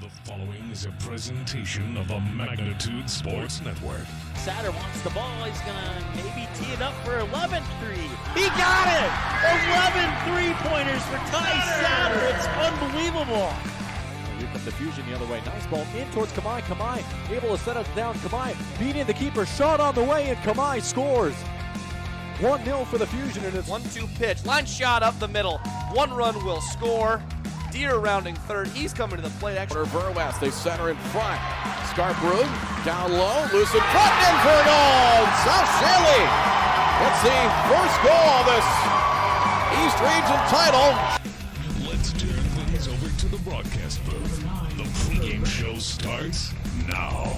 The following is a presentation of the Magnitude Sports Network. Satter wants the ball. He's going to maybe tee it up for 11-3. He got it! 11 three-pointers for Ty Satter. It's unbelievable. Here comes the Fusion the other way. Nice ball in towards Kamai. Kamai able to set it down. Kamai beating the keeper. Shot on the way, and Kamai scores. 1-0 for the Fusion, and it's 1-2 pitch. Line shot up the middle. One run will score. Deer rounding third. He's coming to the plate. Verwest, they center in front. Scarborough down low, loose in front, in for a goal. South Shaley gets the first goal of this East Region title. Let's turn things over to the broadcast booth. The pregame show starts now.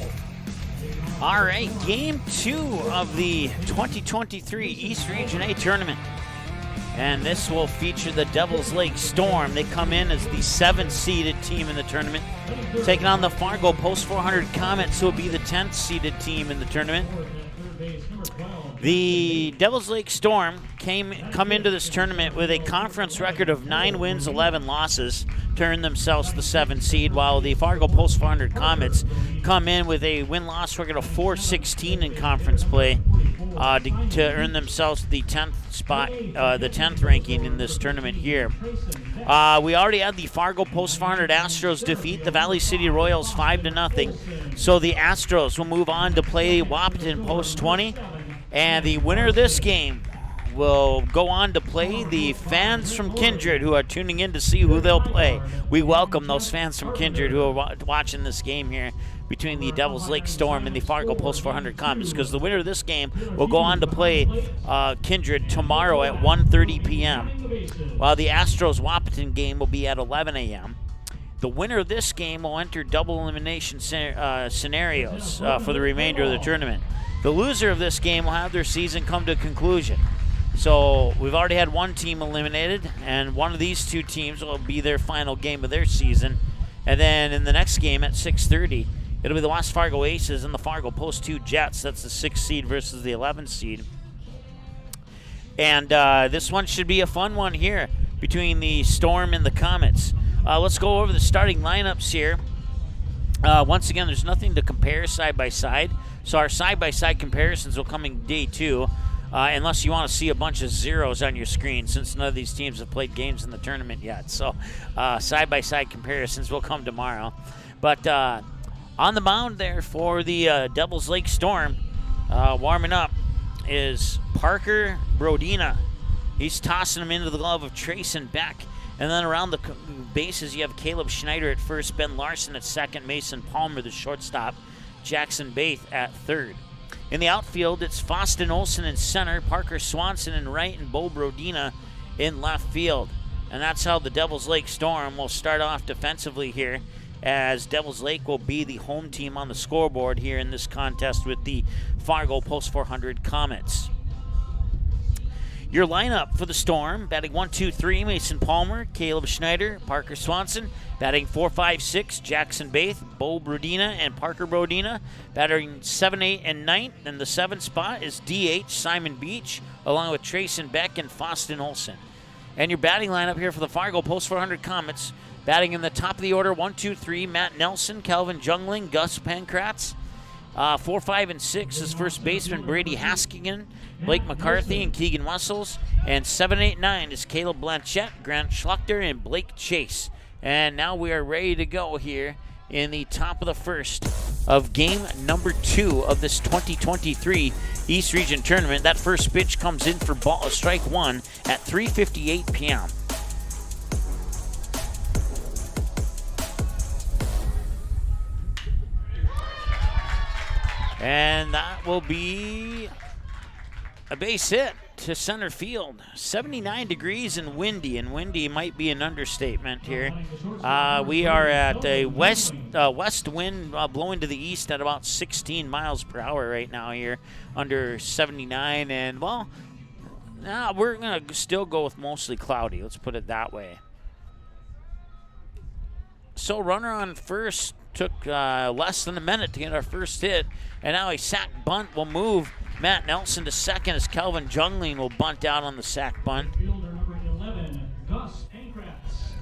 All right, game 2 of the 2023 East Region A tournament. And this will feature the Devils Lake Storm. They come in as the 7th-seeded team in the tournament, taking on the Fargo Post 400 Comets, who will be the 10th-seeded team in the tournament. The Devils Lake Storm come into this tournament with a conference record of 9 wins, 11 losses, to earn themselves the 7th seed, while the Fargo Post 400 Comets come in with a win-loss record of 4-16 in conference play to earn themselves the 10th spot, the 10th ranking in this tournament here. We already had the Fargo Post 400 Astros defeat the Valley City Royals 5-0. So the Astros will move on to play Wahpeton Post 20, and the winner of this game will go on to play the fans from Kindred who are tuning in to see who they'll play. We welcome those fans from Kindred who are watching this game here between the Devils Lake Storm and the Fargo Post 400 Comets, because the winner of this game will go on to play Kindred tomorrow at 1:30 p.m., while the Astros Wahpeton game will be at 11 a.m. The winner of this game will enter double elimination scenarios for the remainder of the tournament. The loser of this game will have their season come to a conclusion. So we've already had one team eliminated, and one of these two teams will be their final game of their season. And then in the next game at 6:30, it'll be the West Fargo Aces and the Fargo Post 2 Jets. That's the 6th seed versus the 11th seed. And this one should be a fun one here between the Storm and the Comets. Let's go over the starting lineups here. Once again, there's nothing to compare side by side. So our side-by-side comparisons will come in day 2, unless you want to see a bunch of zeros on your screen, since none of these teams have played games in the tournament yet. So side-by-side comparisons will come tomorrow. But on the mound there for the Devils Lake Storm, warming up, is Parker Brodina. He's tossing him into the glove of Trayson Beck. And then around the bases, you have Caleb Schneider at first, Ben Larson at second, Mason Palmer, the shortstop, Jackson Baith at third. In the outfield, it's Faustin Olsen in center, Parker Swanson in right, and Bo Brodina in left field. And that's how the Devils Lake Storm will start off defensively here, as Devils Lake will be the home team on the scoreboard here in this contest with the Fargo Post 400 Comets. Your lineup for the Storm: batting 1, 2, 3, Mason Palmer, Caleb Schneider, Parker Swanson. Batting 4, 5, 6, Jackson Baith, Bo Brodina, and Parker Brodina. Batting 7, 8, and 9. And the 7th spot is DH Simon Beach, along with Trayson Beck and Faustin Olsen. And your batting lineup here for the Fargo Post 400 Comets: batting in the top of the order, 1, 2, 3, Matt Nelson, Calvin Jungling, Gus Pankratz. 4, 5, and 6 is first baseman Brady Haskingen, Blake McCarthy, and Keegan Wessels. And 7, 8, 9 is Caleb Blanchette, Grant Schluchter, and Blake Chase. And now we are ready to go here in the top of the first of game number 2 of this 2023 East Region Tournament. That first pitch comes in for strike 1 at 3:58 p.m. And that will be a base hit to center field. 79 degrees and windy might be an understatement here. We are at a west wind blowing to the east at about 16 miles per hour right now here, under 79. And, well, we're going to still go with mostly cloudy. Let's put it that way. So runner on first took less than a minute to get our first hit. And now a sack bunt will move Matt Nelson to second, as Calvin Jungling will bunt out on the sack bunt. Fielder number 11, Gus Pankratz.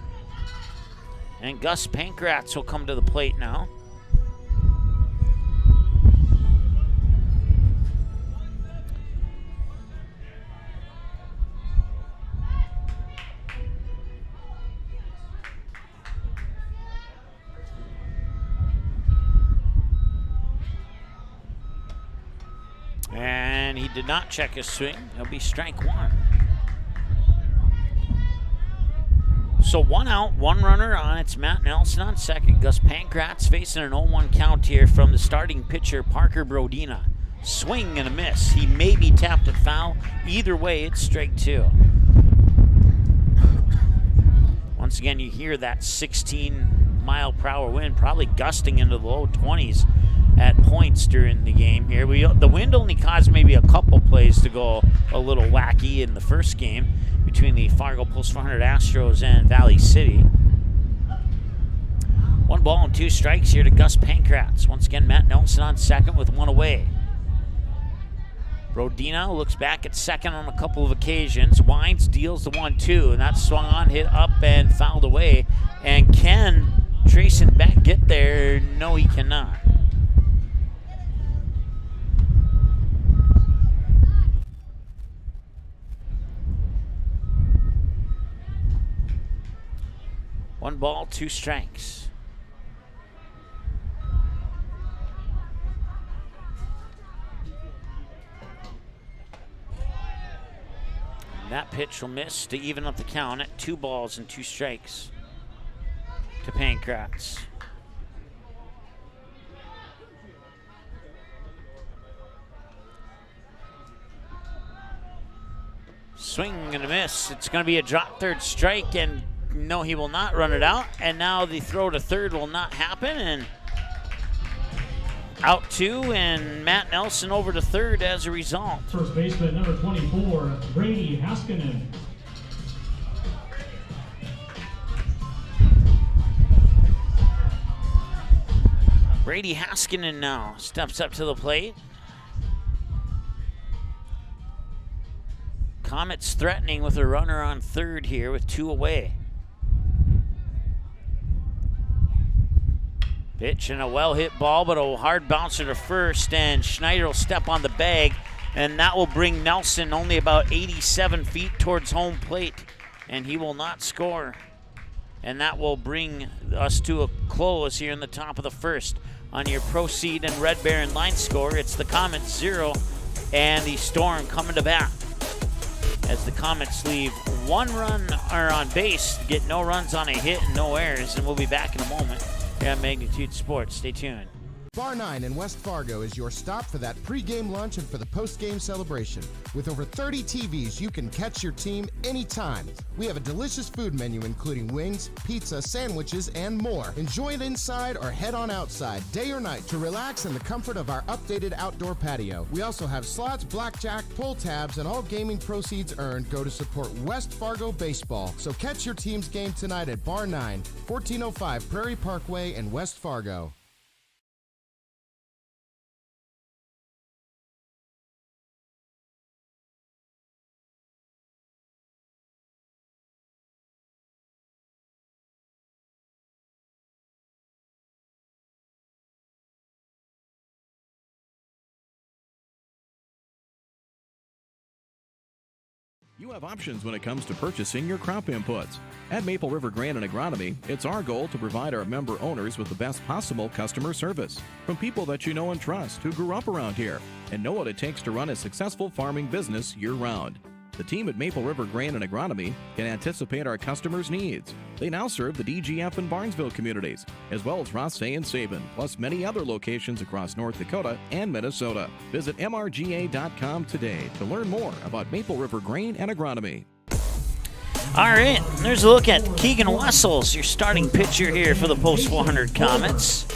And Gus Pankratz will come to the plate now. And he did not check his swing. It'll be strike one. So 1 out, 1 runner on. It's Matt Nelson on second. Gus Pankratz facing an 0-1 count here from the starting pitcher, Parker Brodina. Swing and a miss. He may be tapped at foul. Either way, it's strike two. Once again, you hear that 16-mile-per-hour wind, probably gusting into the low 20s at points during the game here. The wind only caused maybe a couple plays to go a little wacky in the first game between the Fargo Post 400 Astros and Valley City. 1 ball and 2 strikes here to Gus Pankratz. Once again, Matt Nelson on second with 1 away. Brodina looks back at second on a couple of occasions. Wines deals the 1-2, and that's swung on, hit up, and fouled away. And can Trayson Beck get there? No, he cannot. One ball, 2 strikes. And that pitch will miss to even up the count at 2 balls and 2 strikes to Pankratz. Swing and a miss. It's going to be a drop third strike, and no, he will not run it out. And now the throw to third will not happen. And out 2, and Matt Nelson over to third as a result. First baseman number 24, Brady Haskinen. Brady Haskinen now steps up to the plate. Comets threatening with a runner on third here with 2 away. Pitch and a well-hit ball, but a hard bouncer to first, and Schneider will step on the bag, and that will bring Nelson only about 87 feet towards home plate, and he will not score. And that will bring us to a close here in the top of the first. On your Proceed and Red Baron line score, it's the Comets 0 and the Storm coming to bat. As the Comets leave 1 run on base, get no runs on a hit and no errors, and we'll be back in a moment. Here on Magnitude Sports. Stay tuned. Bar 9 in West Fargo is your stop for that pre-game lunch and for the post-game celebration. With over 30 TVs, you can catch your team anytime. We have a delicious food menu including wings, pizza, sandwiches, and more. Enjoy it inside or head on outside, day or night, to relax in the comfort of our updated outdoor patio. We also have slots, blackjack, pull tabs, and all gaming proceeds earned go to support West Fargo baseball. So catch your team's game tonight at Bar 9, 1405 Prairie Parkway in West Fargo. You have options when it comes to purchasing your crop inputs. At Maple River Grain and Agronomy, it's our goal to provide our member owners with the best possible customer service from people that you know and trust who grew up around here and know what it takes to run a successful farming business year-round. The team at Maple River Grain and Agronomy can anticipate our customers' needs. They now serve the DGF and Barnesville communities, as well as Rothsay and Sabin, plus many other locations across North Dakota and Minnesota. Visit mrga.com today to learn more about Maple River Grain and Agronomy. All right, there's a look at Keegan Wessels, your starting pitcher here for the Post 400 Comets.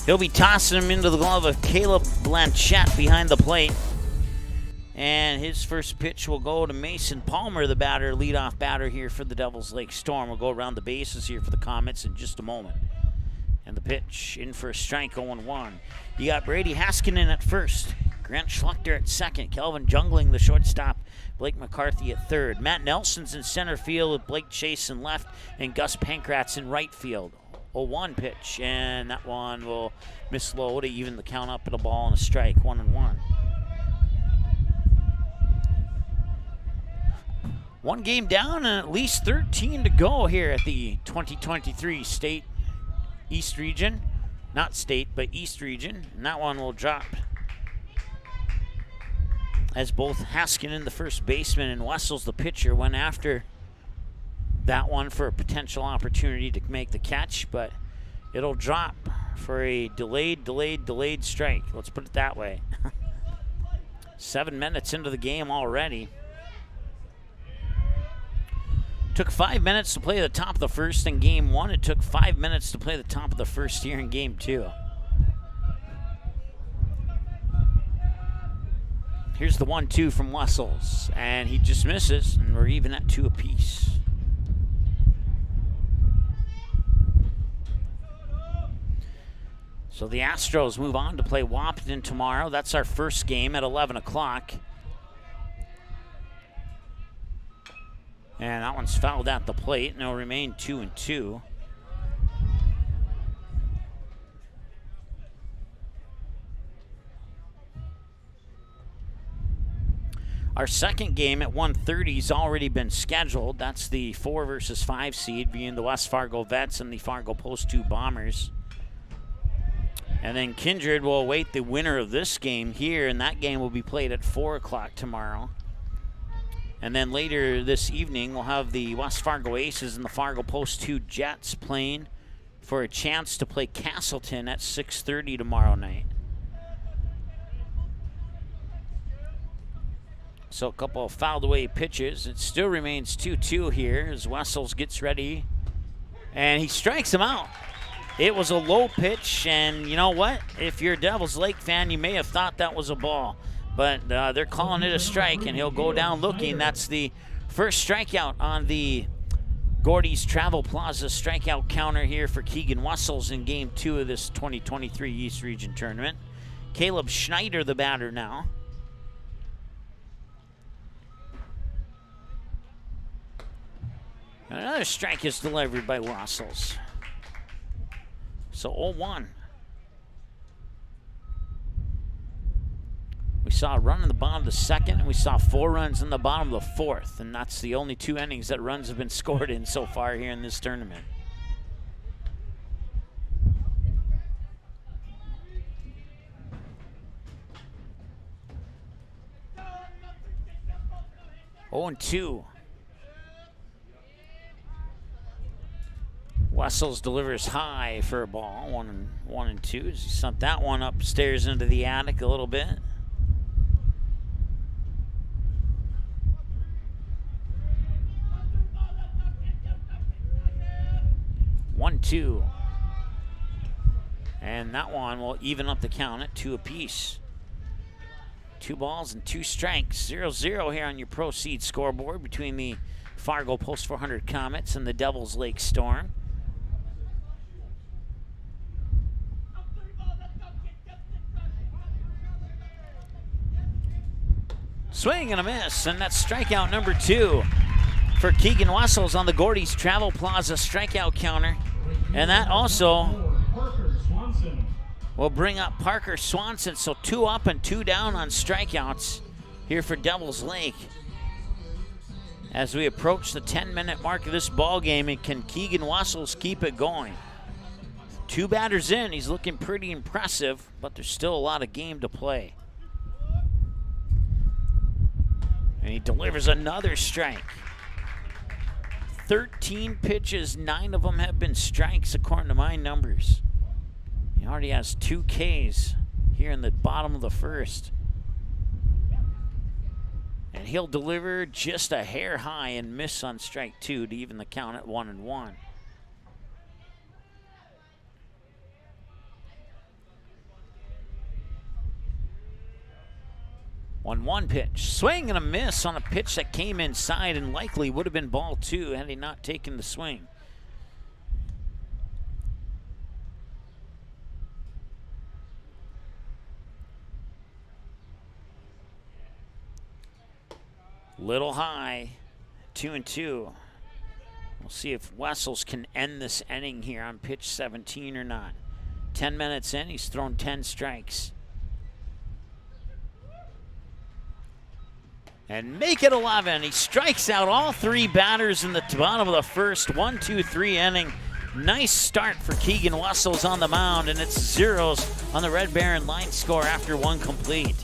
He'll be tossing him into the glove of Caleb Blanchette behind the plate. And his first pitch will go to Mason Palmer, the batter, leadoff batter here for the Devils Lake Storm. We'll go around the bases here for the Comets in just a moment. And the pitch in for a strike, 0-1. You got Brady Haskinen at first. Grant Schlechter at second. Kelvin Jungling, the shortstop. Blake McCarthy at third. Matt Nelson's in center field with Blake Chase in left and Gus Pankratz in right field. 0-1 pitch, and that one will miss low to even the count up at a ball and a strike. 1-1. One game down and at least 13 to go here at the 2023 State East Region. Not State, but East Region. And that one will drop as both Haskinen, the first baseman, and Wessels, the pitcher, went after that one for a potential opportunity to make the catch, but it'll drop for a delayed strike. Let's put it that way. 7 minutes into the game already. Took 5 minutes to play the top of the first in game one. It took 5 minutes to play the top of the first here in game two. Here's the 1-2 from Wessels, and he just misses, and we're even at 2 apiece. So the Astros move on to play Wahpeton tomorrow. That's our first game at 11 o'clock. And that one's fouled at the plate, and it'll remain 2-2. Our second game at 1:30 has already been scheduled. That's the 4 versus 5 seed being the West Fargo Vets and the Fargo Post 2 Bombers. And then Kindred will await the winner of this game here, and that game will be played at 4 o'clock tomorrow. And then later this evening, we'll have the West Fargo Aces and the Fargo Post 2 Jets playing for a chance to play Castleton at 6:30 tomorrow night. So a couple of fouled away pitches. It still remains 2-2 here as Wessels gets ready. And he strikes him out. It was a low pitch, and you know what? If you're a Devils Lake fan, you may have thought that was a ball. But they're calling it a strike, and he'll go down looking. That's the first strikeout on the Gordy's Travel Plaza strikeout counter here for Keegan Wessels in Game 2 of this 2023 East Region Tournament. Caleb Schneider, the batter now. Another strike is delivered by Wessels. So 0-1. We saw a run in the bottom of the second, and we saw 4 runs in the bottom of the fourth, and that's the only 2 innings that runs have been scored in so far here in this tournament. Oh, and 2. Wessels delivers high for a ball. 1-2. He sent that one upstairs into the attic a little bit. 1-2. And that one will even up the count at 2 apiece. 2 balls and 2 strikes. 0-0 here on your Proceed scoreboard between the Fargo Post 400 Comets and the Devils Lake Storm. Swing and a miss, and that's strikeout number 2 for Keegan Wessels on the Gordy's Travel Plaza strikeout counter. And that also will bring up Parker Swanson. So 2 up and 2 down on strikeouts here for Devils Lake. As we approach the 10-minute mark of this ball game, and can Keegan Wessels keep it going? 2 batters in, he's looking pretty impressive, but there's still a lot of game to play. And he delivers another strike. 13 pitches, 9 of them have been strikes according to my numbers. He already has 2 Ks here in the bottom of the first. And he'll deliver just a hair high and miss on strike 2 to even the count at 1-1. 1-1 pitch. Swing and a miss on a pitch that came inside and likely would have been ball 2 had he not taken the swing. Little high, 2-2. We'll see if Wessels can end this inning here on pitch 17 or not. 10 minutes in, he's thrown 10 strikes. And make it 11. He strikes out all 3 batters in the bottom of the first. 1-2-3 inning. Nice start for Keegan Wessels on the mound, and it's zeros on the Red Baron line score after 1 complete.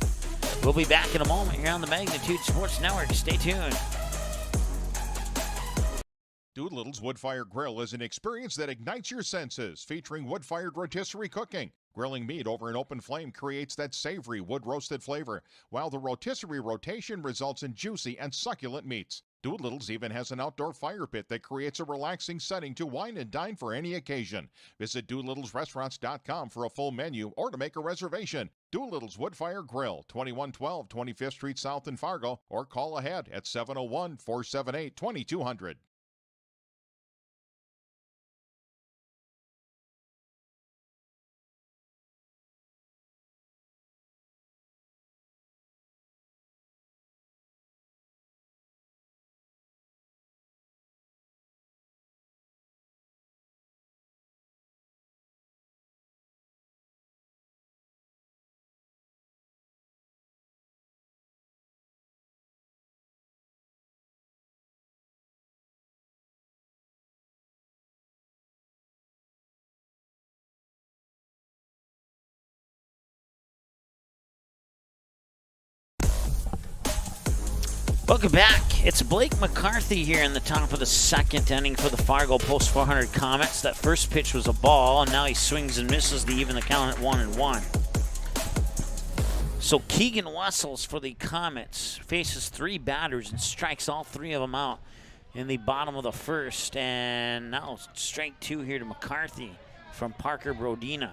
We'll be back in a moment here on the Magnitude Sports Network. Stay tuned. Doolittle's Wood-Fired Grill is an experience that ignites your senses, featuring wood-fired rotisserie cooking. Grilling meat over an open flame creates that savory wood-roasted flavor, while the rotisserie rotation results in juicy and succulent meats. Doolittle's even has an outdoor fire pit that creates a relaxing setting to wine and dine for any occasion. Visit DoolittlesRestaurants.com for a full menu or to make a reservation. Doolittle's Wood-Fire Grill, 2112 25th Street South in Fargo, or call ahead at 701-478-2200. Welcome back. It's Blake McCarthy here in the top of the second inning for the Fargo Post 400 Comets. That first pitch was a ball, and now he swings and misses to even the count at 1-1. So Keegan Wessels for the Comets faces 3 batters and strikes all 3 of them out in the bottom of the first. And now strike 2 here to McCarthy from Parker Brodina.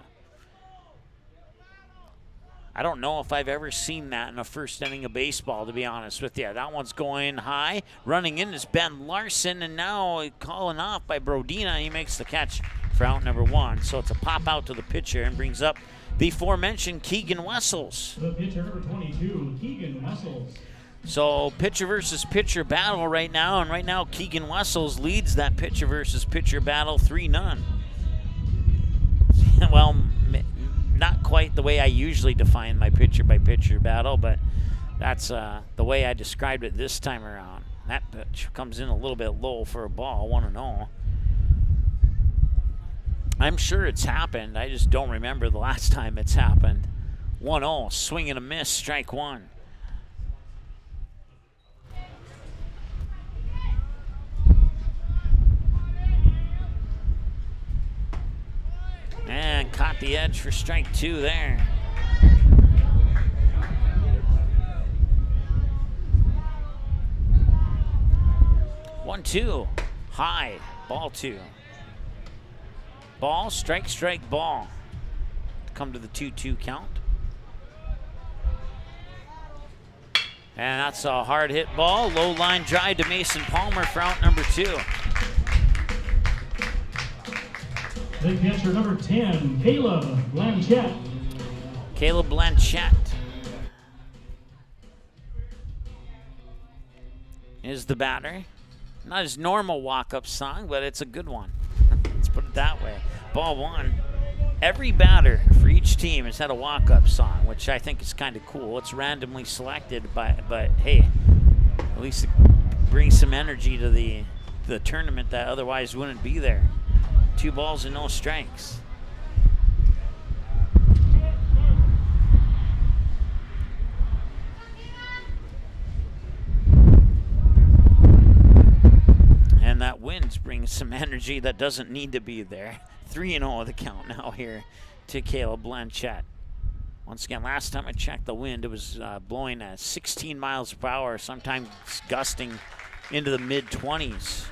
I don't know if I've ever seen that in a first inning of baseball, to be honest with you. That one's going high. Running in is Ben Larson, and now calling off by Brodina. He makes the catch for out number 1. So it's a pop out to the pitcher and brings up the aforementioned Keegan Wessels. The pitcher, number 22, Keegan Wessels. So pitcher versus pitcher battle right now, and right now Keegan Wessels leads that pitcher versus pitcher battle 3-0. Well, not quite the way I usually define my pitcher-by-pitcher battle, but that's the way I described it this time around. That pitch comes in a little bit low for a ball, 1-0. I'm sure it's happened. I just don't remember the last time it's happened. 1-0, swing and a miss, strike 1. And caught the edge for strike 2 there. One, 2, high, ball 2. Ball, strike, strike, ball. Come to the 2-2 count. And that's a hard hit ball. Low line drive to Mason Palmer for out number 2. The pitcher, number 10, Caleb Blanchett. Caleb Blanchett is the batter. Not his normal walk-up song, but it's a good one. Let's put it that way. Ball 1. Every batter for each team has had a walk-up song, which I think is kind of cool. It's randomly selected, but hey, at least it brings some energy to the tournament that otherwise wouldn't be there. 2 balls and no strikes. And that wind brings some energy that doesn't need to be there. 3-0 the count now here to Caleb Blanchett. Once again, last time I checked the wind, it was blowing at 16 miles per hour, sometimes gusting into the mid-20s.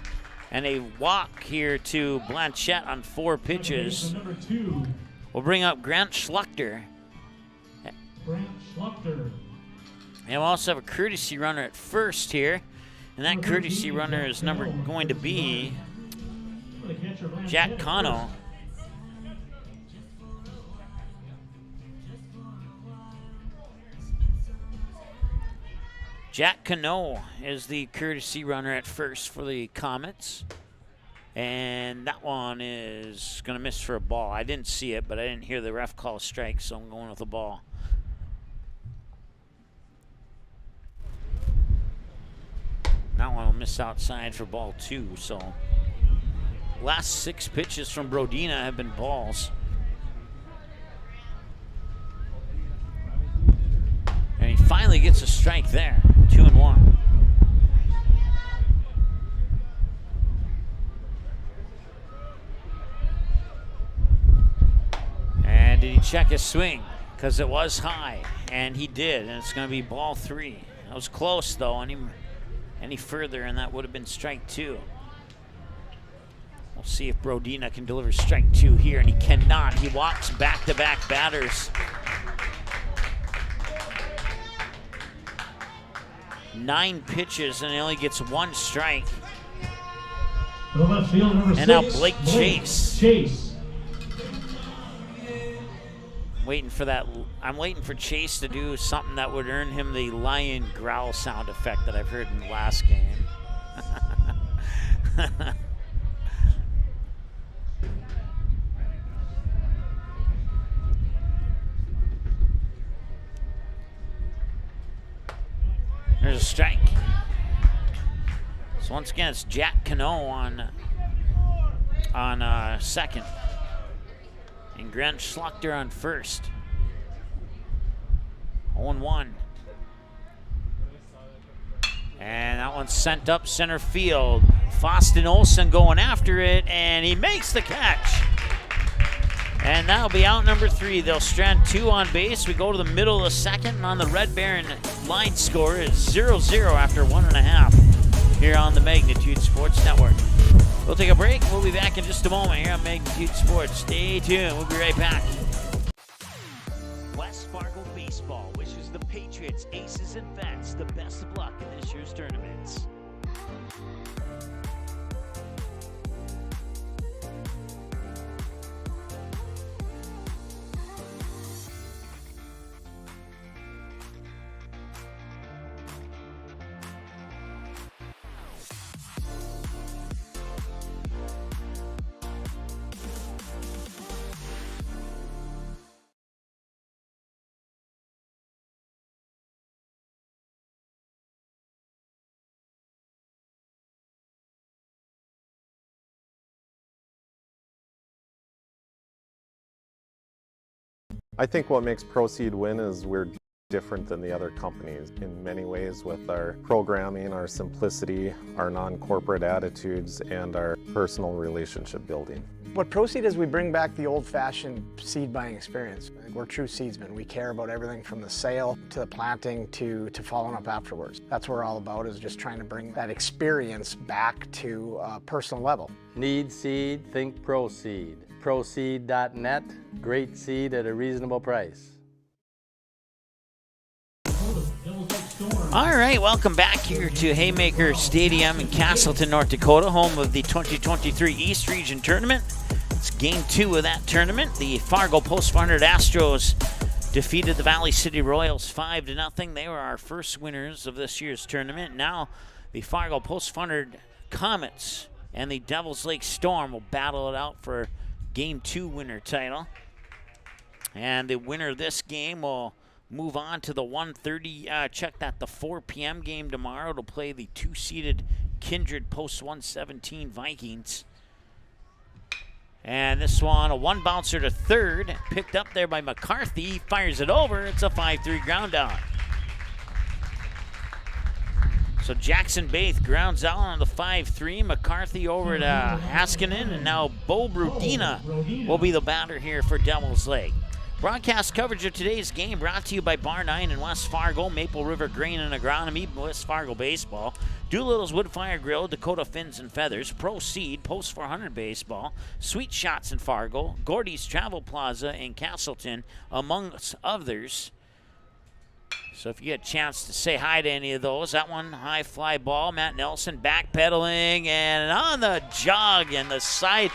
And a walk here to Blanchett on 4 pitches. Number 2, We'll bring up Grant Schluchter. Grant Schluchter. And we'll also have a courtesy runner at first here. And that courtesy runner is going to be Jack Cano. Jack Cano is the courtesy runner at first for the Comets. And that one is going to miss for a ball. I didn't see it, but I didn't hear the ref call a strike, so I'm going with a ball. That one will miss outside for ball 2. So last 6 pitches from Brodina have been balls. And he finally gets a strike there. 2-1. And did he check his swing? Because it was high, and he did, and it's going to be ball 3. That was close, though. Any further, and that would have been strike 2. We'll see if Brodina can deliver strike 2 here, and he cannot. He walks back-to-back batters. 9 pitches, and he only gets 1 strike. The left field, number 6, and now Blake Chase. I'm waiting for Chase to do something that would earn him the lion growl sound effect that I've heard in the last game. There's a strike. So once again, it's Jack Cano on second. And Grant Schluchter on first. 0-1. And that one's sent up center field. Faustin Olsen going after it, and he makes the catch. And that'll be out number 3. They'll strand 2 on base. We go to the middle of the second, and on the Red Baron line score is 0-0 after 1.5 here on the Magnitude Sports Network. We'll take a break. We'll be back in just a moment here on Magnitude Sports. Stay tuned. We'll be right back. West Fargo Baseball wishes the Patriots, Aces, and Vets the best of luck in this year's tournaments. I think what makes Proceed win is we're different than the other companies in many ways with our programming, our simplicity, our non-corporate attitudes, and our personal relationship building. What Proceed is, we bring back the old-fashioned seed buying experience. We're true seedsmen. We care about everything from the sale to the planting to following up afterwards. That's what we're all about, is just trying to bring that experience back to a personal level. Need seed, think Proceed. Proceed.net, great seed at a reasonable price. All right, welcome back here to Haymaker Stadium in Castleton, North Dakota, home of the 2023 East Region Tournament. It's game 2 of that tournament. The Fargo Post 500 Astros defeated the Valley City Royals 5-0. They were our first winners of this year's tournament. Now the Fargo Post 500 Comets and the Devils Lake Storm will battle it out for Game 2 winner title. And the winner of this game will move on to the the 4 p.m. game tomorrow to play the 2-seeded Kindred Post 117 Vikings. And this one, a 1-bouncer to third, picked up there by McCarthy. He fires it over. It's a 5-3 ground out. So Jackson Baith grounds out on the 5-3. McCarthy over to Haskinen, and now Bo Brodina will be the batter here for Devils Lake. Broadcast coverage of today's game brought to you by Bar 9 in West Fargo, Maple River Grain and Agronomy, West Fargo Baseball, Doolittle's Wood Fire Grill, Dakota Fins and Feathers, Proceed, Post 400 Baseball, Sweet Shots in Fargo, Gordy's Travel Plaza in Castleton, amongst others. So if you get a chance to say hi to any of those, that one high fly ball, Matt Nelson backpedaling and on the jog and the side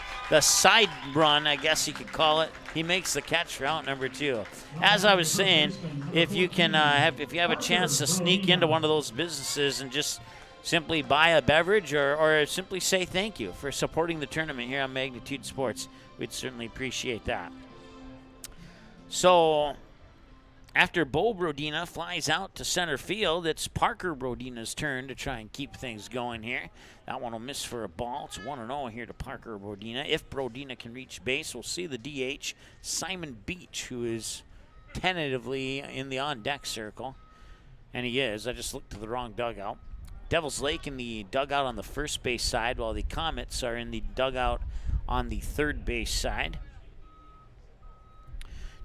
run, I guess you could call it. He makes the catch for out number 2. As I was saying, if you can if you have a chance to sneak into one of those businesses and just simply buy a beverage or simply say thank you for supporting the tournament here on Magnitude Sports, we'd certainly appreciate that. So after Bo Brodina flies out to center field, it's Parker Brodina's turn to try and keep things going here. That one will miss for a ball. It's 1-0 here to Parker Brodina. If Brodina can reach base, we'll see the DH, Simon Beach, who is tentatively in the on-deck circle. And he is. I just looked to the wrong dugout. Devil's Lake in the dugout on the first base side, while the Comets are in the dugout on the third base side.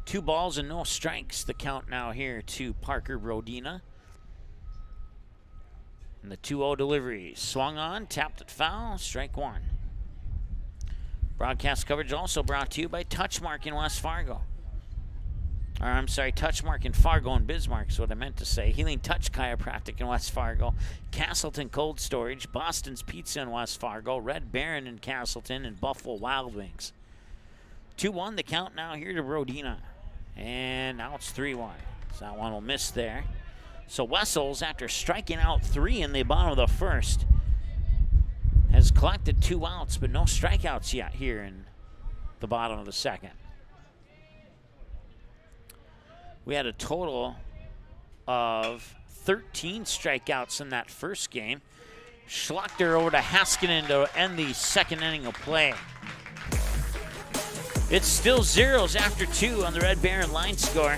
2 balls and no strikes, the count now here to Parker Brodina. And the 2-0 delivery. Swung on, tapped it foul, strike 1. Broadcast coverage also brought to you by Touchmark in West Fargo. Or I'm sorry, Touchmark in Fargo and Bismarck is what I meant to say. Healing Touch Chiropractic in West Fargo. Castleton Cold Storage. Boston's Pizza in West Fargo. Red Baron in Castleton. And Buffalo Wild Wings. 2-1, the count now here to Brodina. And now it's 3-1. So that one will miss there. So Wessels, after striking out 3 in the bottom of the first, has collected 2 outs, but no strikeouts yet here in the bottom of the second. We had a total of 13 strikeouts in that first game. Schluchter over to Haskinen to end the second inning of play. It's still zeros after 2 on the Red Baron line score.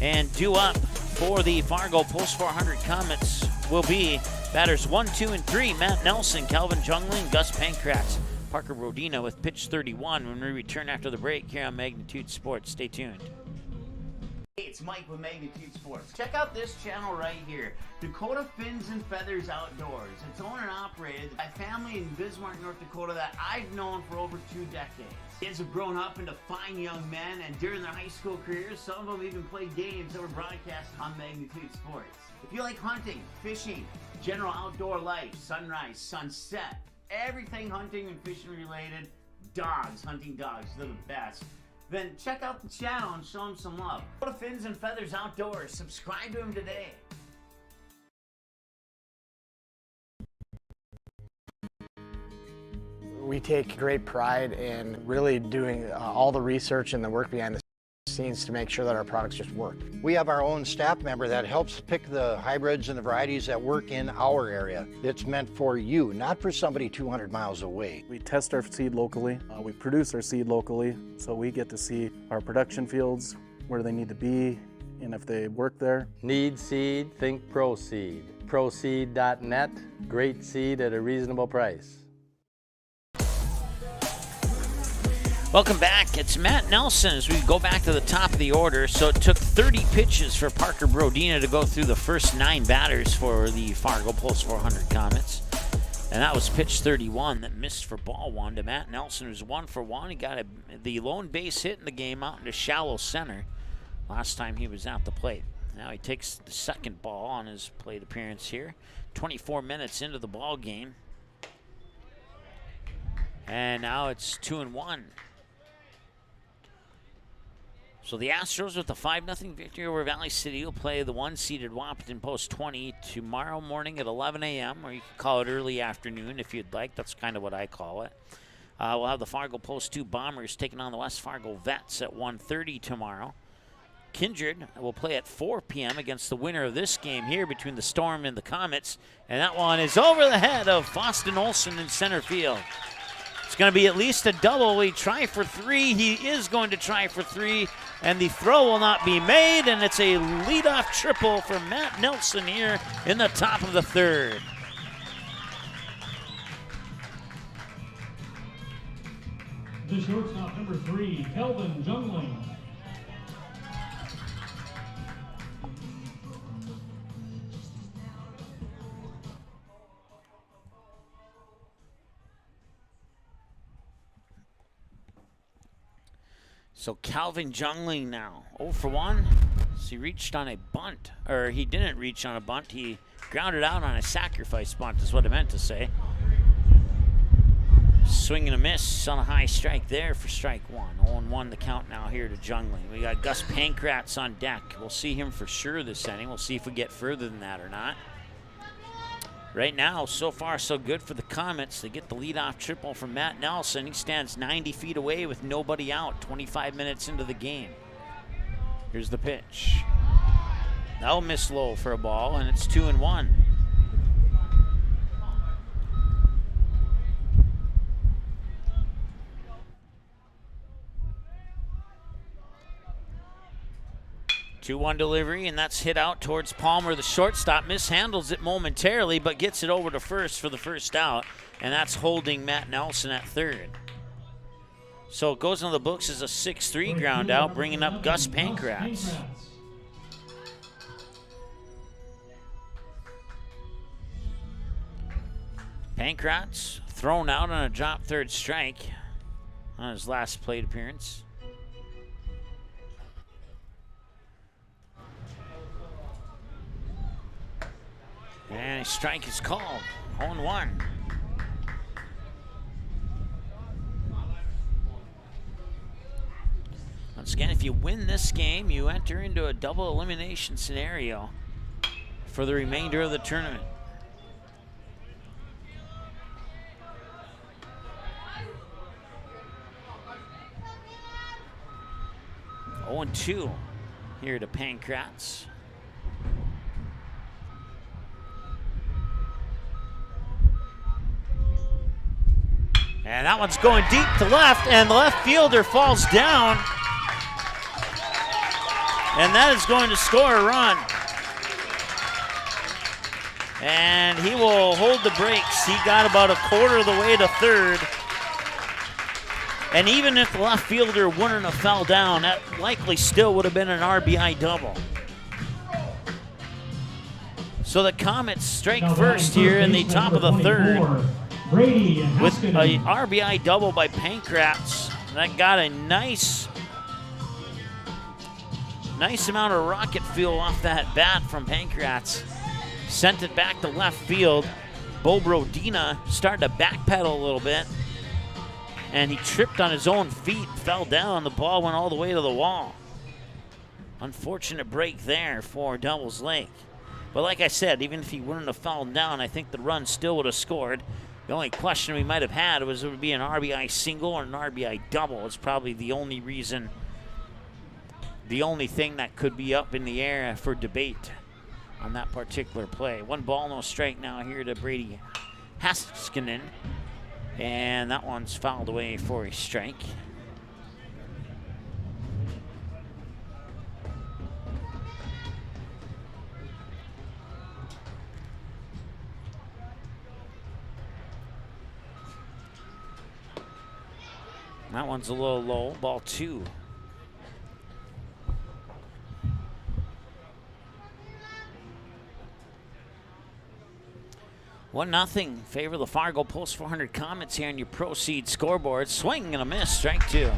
And due up for the Fargo Post 400 Comets will be batters 1, 2, and 3. Matt Nelson, Calvin Jungling, Gus Pankratz. Parker Brodina with pitch 31 when we return after the break here on Magnitude Sports. Stay tuned. Hey, it's Mike with Magnitude Sports. Check out this channel right here, Dakota Fins and Feathers Outdoors. It's owned and operated by a family in Bismarck, North Dakota that I've known for over 2 decades. Kids have grown up into fine young men, and during their high school careers, some of them even played games that were broadcasted on Magnitude Sports. If you like hunting, fishing, general outdoor life, sunrise, sunset, everything hunting and fishing related, dogs, hunting dogs, they're the best. Then check out the channel and show them some love. Go to Fins and Feathers Outdoors. Subscribe to them today. We take great pride in really doing all the research and the work behind the scenes to make sure that our products just work. We have our own staff member that helps pick the hybrids and the varieties that work in our area. It's meant for you, not for somebody 200 miles away. We test our seed locally. We produce our seed locally, so we get to see our production fields, where they need to be, and if they work there. Need seed? Think ProSeed. ProSeed.net. Great seed at a reasonable price. Welcome back. It's Matt Nelson as we go back to the top of the order. So it took 30 pitches for Parker Brodina to go through the first 9 batters for the Fargo Post 400 Comets. And that was pitch 31 that missed for ball 1 to Matt Nelson, who's 1 for 1. He got the lone base hit in the game out into shallow center last time he was at the plate. Now he takes the second ball on his plate appearance here. 24 minutes into the ball game. And now it's 2-1. So the Astros with a 5-0 victory over Valley City will play the 1-seeded Wahpeton Post 20 tomorrow morning at 11 a.m., or you can call it early afternoon if you'd like. That's kind of what I call it. We'll have the Fargo Post 2 Bombers taking on the West Fargo Vets at 1:30 tomorrow. Kindred will play at 4 p.m. against the winner of this game here between the Storm and the Comets. And that one is over the head of Foston Olson in center field. It's going to be at least a double. We try for 3. He is going to try for 3, and the throw will not be made, and it's a leadoff triple for Matt Nelson here in the top of the third. The shortstop, number 3, Calvin Jungling. So Calvin Jungling now, 0 for 1. So he reached on a bunt, or he didn't reach on a bunt. He grounded out on a sacrifice bunt is what I meant to say. Swing and a miss on a high strike there for strike one. 0-1 the count now here to Jungling. We got Gus Pankratz on deck. We'll see him for sure this inning. We'll see if we get further than that or not. Right now, so far so good for the Comets. They get the leadoff triple from Matt Nelson. He stands 90 feet away with nobody out, 25 minutes into the game. Here's the pitch. That'll miss low for a ball, and it's 2-1. Two-one delivery, and that's hit out towards Palmer, the shortstop. Mishandles it momentarily, but gets it over to first for the first out, and that's holding Matt Nelson at third. So it goes on the books as a 6-3 ground out, bringing up Gus Pankratz. Pankratz thrown out on a drop third strike on his last plate appearance. And a strike is called. 0-1. Once again, if you win this game, you enter into a double elimination scenario for the remainder of the tournament. Oh, 0-2 here to Pankratz. And that one's going deep to left, and the left fielder falls down. And that is going to score a run. And he will hold the brakes. He got about a quarter of the way to third. And even if the left fielder wouldn't have fell down, that likely still would have been an RBI double. So the Comets strike first here in the top of the third. With a RBI double by Pankratz. That got a nice amount of rocket fuel off that bat from Pankratz. Sent it back to left field. Bo Brodina started to backpedal a little bit, and he tripped on his own feet, fell down. The ball went all the way to the wall. Unfortunate break there for Devils Lake. But like I said, even if he wouldn't have fallen down, I think the run still would have scored. The only question we might have had was it would be an RBI single or an RBI double. It's probably the only reason, the only thing that could be up in the air for debate on that particular play. 1 ball, no strike now here to Brady Haskinen. And that one's fouled away for a strike. That one's a little low, ball 2. One nothing, favor of the Fargo Post 400 Comets here on your Proceed scoreboard. Swing and a miss, strike 2.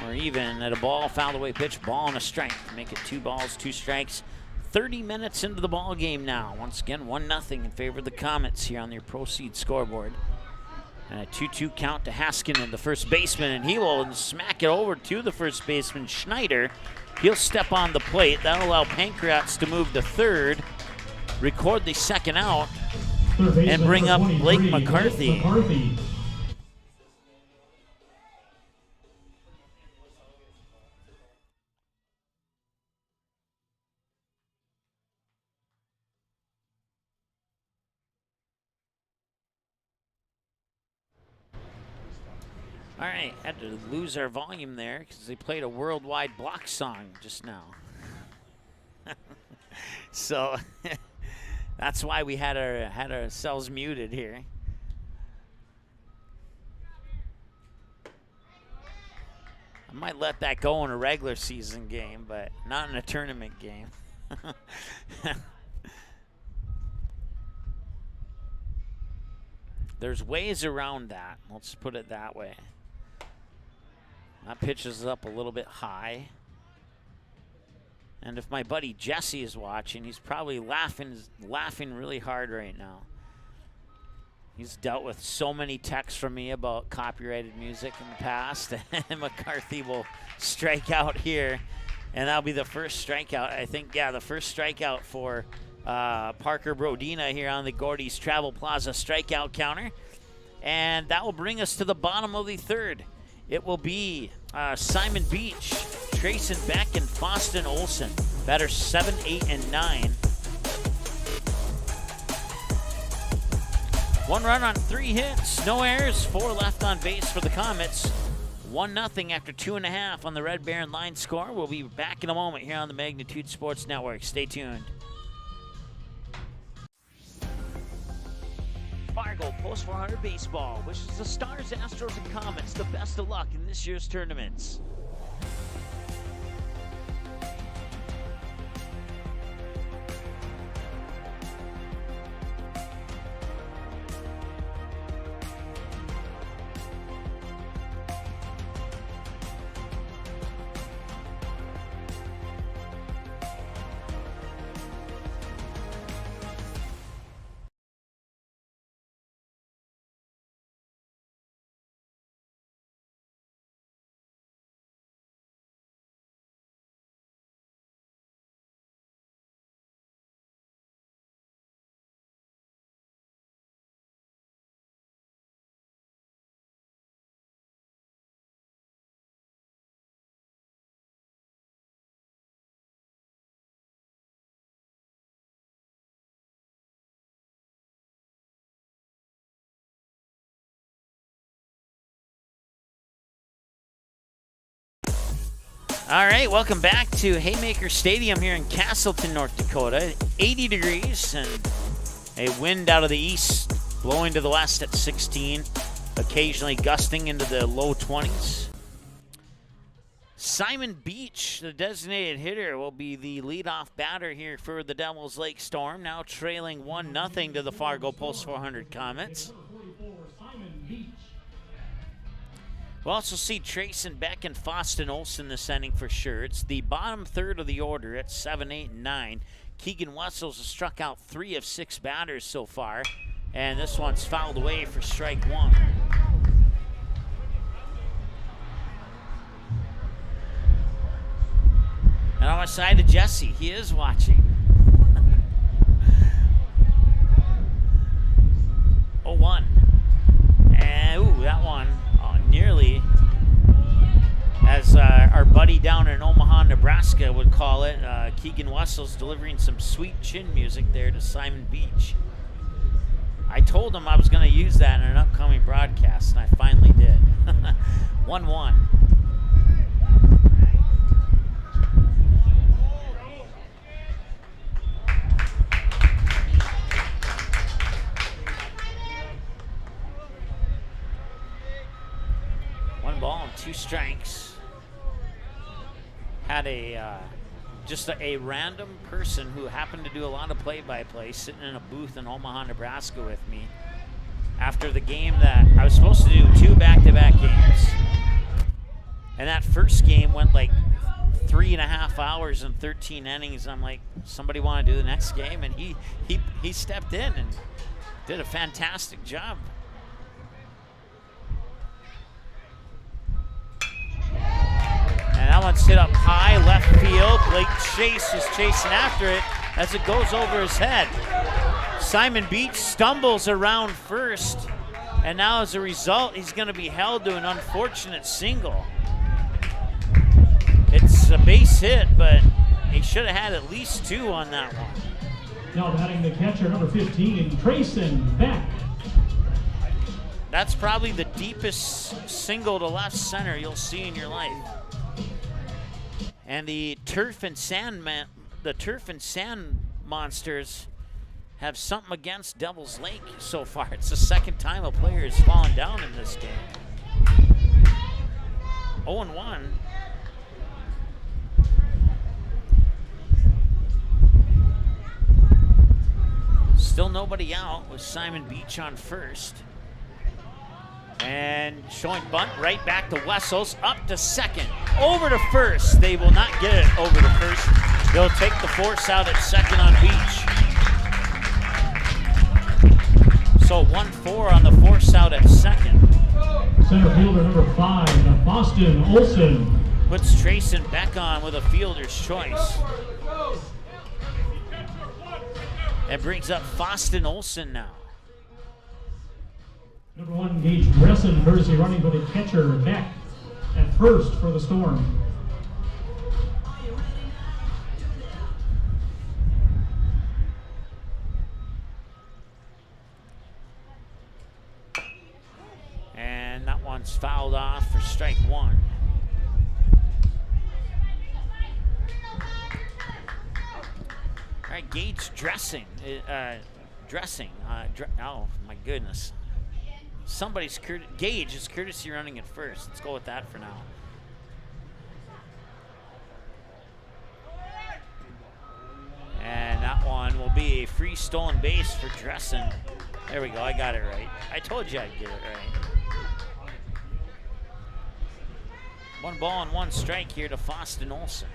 We're even at a ball, fouled away pitch, ball and a strike. Make it 2 balls, 2 strikes. 30 minutes into the ball game now. Once again, 1-0 in favor of the Comets here on your Proceed scoreboard. And a 2-2 count to Haskinen, the first baseman, and he will smack it over to the first baseman, Schneider. He'll step on the plate. That'll allow Pankratz to move to third, record the second out, and bring up Blake McCarthy. All right, had to lose our volume there because they played a worldwide block song just now. So that's why we had ourselves muted here. I might let that go in a regular season game, but not in a tournament game. There's ways around that. Let's put it that way. That pitch is up a little bit high. And if my buddy Jesse is watching, he's probably laughing really hard right now. He's dealt with so many texts from me about copyrighted music in the past, and McCarthy will strike out here, and that'll be the first strikeout. I think, yeah, the first strikeout for Parker Brodina here on the Gordy's Travel Plaza strikeout counter. And that will bring us to the bottom of the third. It will be Simon Beach, Trayson Beck, and Faustin Olsen. Batters 7, 8, and 9. 1 run on 3 hits, no errors, 4 left on base for the Comets. 1-0 after 2.5 on the Red Baron line score. We'll be back in a moment here on the Magnitude Sports Network. Stay tuned. Fargo Post 400 Baseball wishes the Stars, Astros, and Comets the best of luck in this year's tournaments. All right, welcome back to Haymaker Stadium here in Castleton, North Dakota. 80 degrees and a wind out of the east blowing to the west at 16, occasionally gusting into the low 20s. Simon Beach, the designated hitter, will be the leadoff batter here for the Devils Lake Storm, now trailing 1-0 to the Fargo Post 400 Comets. We'll also see Trayson Beck and Faustin Olsen this inning for sure. It's the bottom third of the order at 7, 8, and 9. Keegan Wessels has struck out 3 of 6 batters so far, and this one's fouled away for strike 1. And on my side of Jesse, he is watching. 0-1. And, ooh, that one nearly, as our buddy down in Omaha, Nebraska would call it, Keegan Wessels delivering some sweet chin music there to Simon Beach. I told him I was going to use that in an upcoming broadcast, and I finally did. 1-1. Ball and 2 strikes. Had just a random person who happened to do a lot of play-by-play sitting in a booth in Omaha, Nebraska with me after the game that I was supposed to do 2 back-to-back games. And that first game went like 3.5 hours and 13 innings. I'm like, somebody want to do the next game? And he stepped in and did a fantastic job. And that one's hit up high, left field. Blake Chase is chasing after it as it goes over his head. Simon Beach stumbles around first, and now as a result, he's going to be held to an unfortunate single. It's a base hit, but he should have had at least 2 on that one. Now batting the catcher, number 15, Trayson Beck. That's probably the deepest single to left center you'll see in your life. And the turf and sand monsters have something against Devils Lake so far. It's the second time a player has fallen down in this game. 0-1. Still nobody out with Simon Beach on first. And showing bunt right back to Wessels, up to second, over to first. They will not get it over to first. He'll take the force out at second on Beach. So 1-4 on the force out at second. Center fielder number 5, Boston Olson. Puts Trayson Beck on with a fielder's choice. That brings up Foston Olson now. Number 1, Gage Dressen, courtesy running for the catcher, Beck at first for the Storm. And that one's fouled off for strike 1. All right, Gage Dressing. Oh, my goodness. Gage is courtesy running at first. Let's go with that for now. And that one will be a free stolen base for Dressen. There we go, I got it right. I told you I'd get it right. 1 ball and 1 strike here to Foston Olson.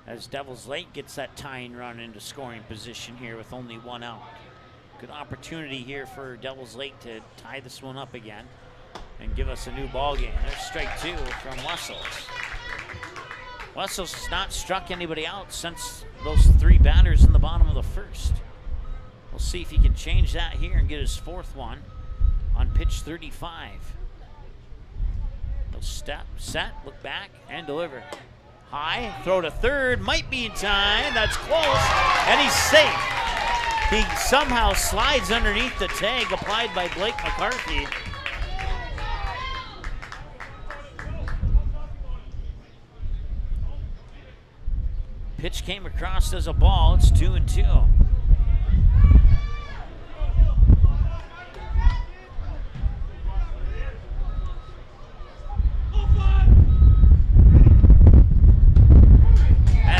As Devils Lake gets that tying run into scoring position here with only 1 out. Good opportunity here for Devils Lake to tie this one up again and give us a new ball game. There's strike 2 from Wessels. Wessels has not struck anybody out since those 3 batters in the bottom of the first. We'll see if he can change that here and get his 4th one on pitch 35. He'll step, set, look back, and deliver. High, throw to third, might be in time, that's close, and he's safe. He somehow slides underneath the tag applied by Blake McCarthy. Pitch came across as a ball, it's 2-2.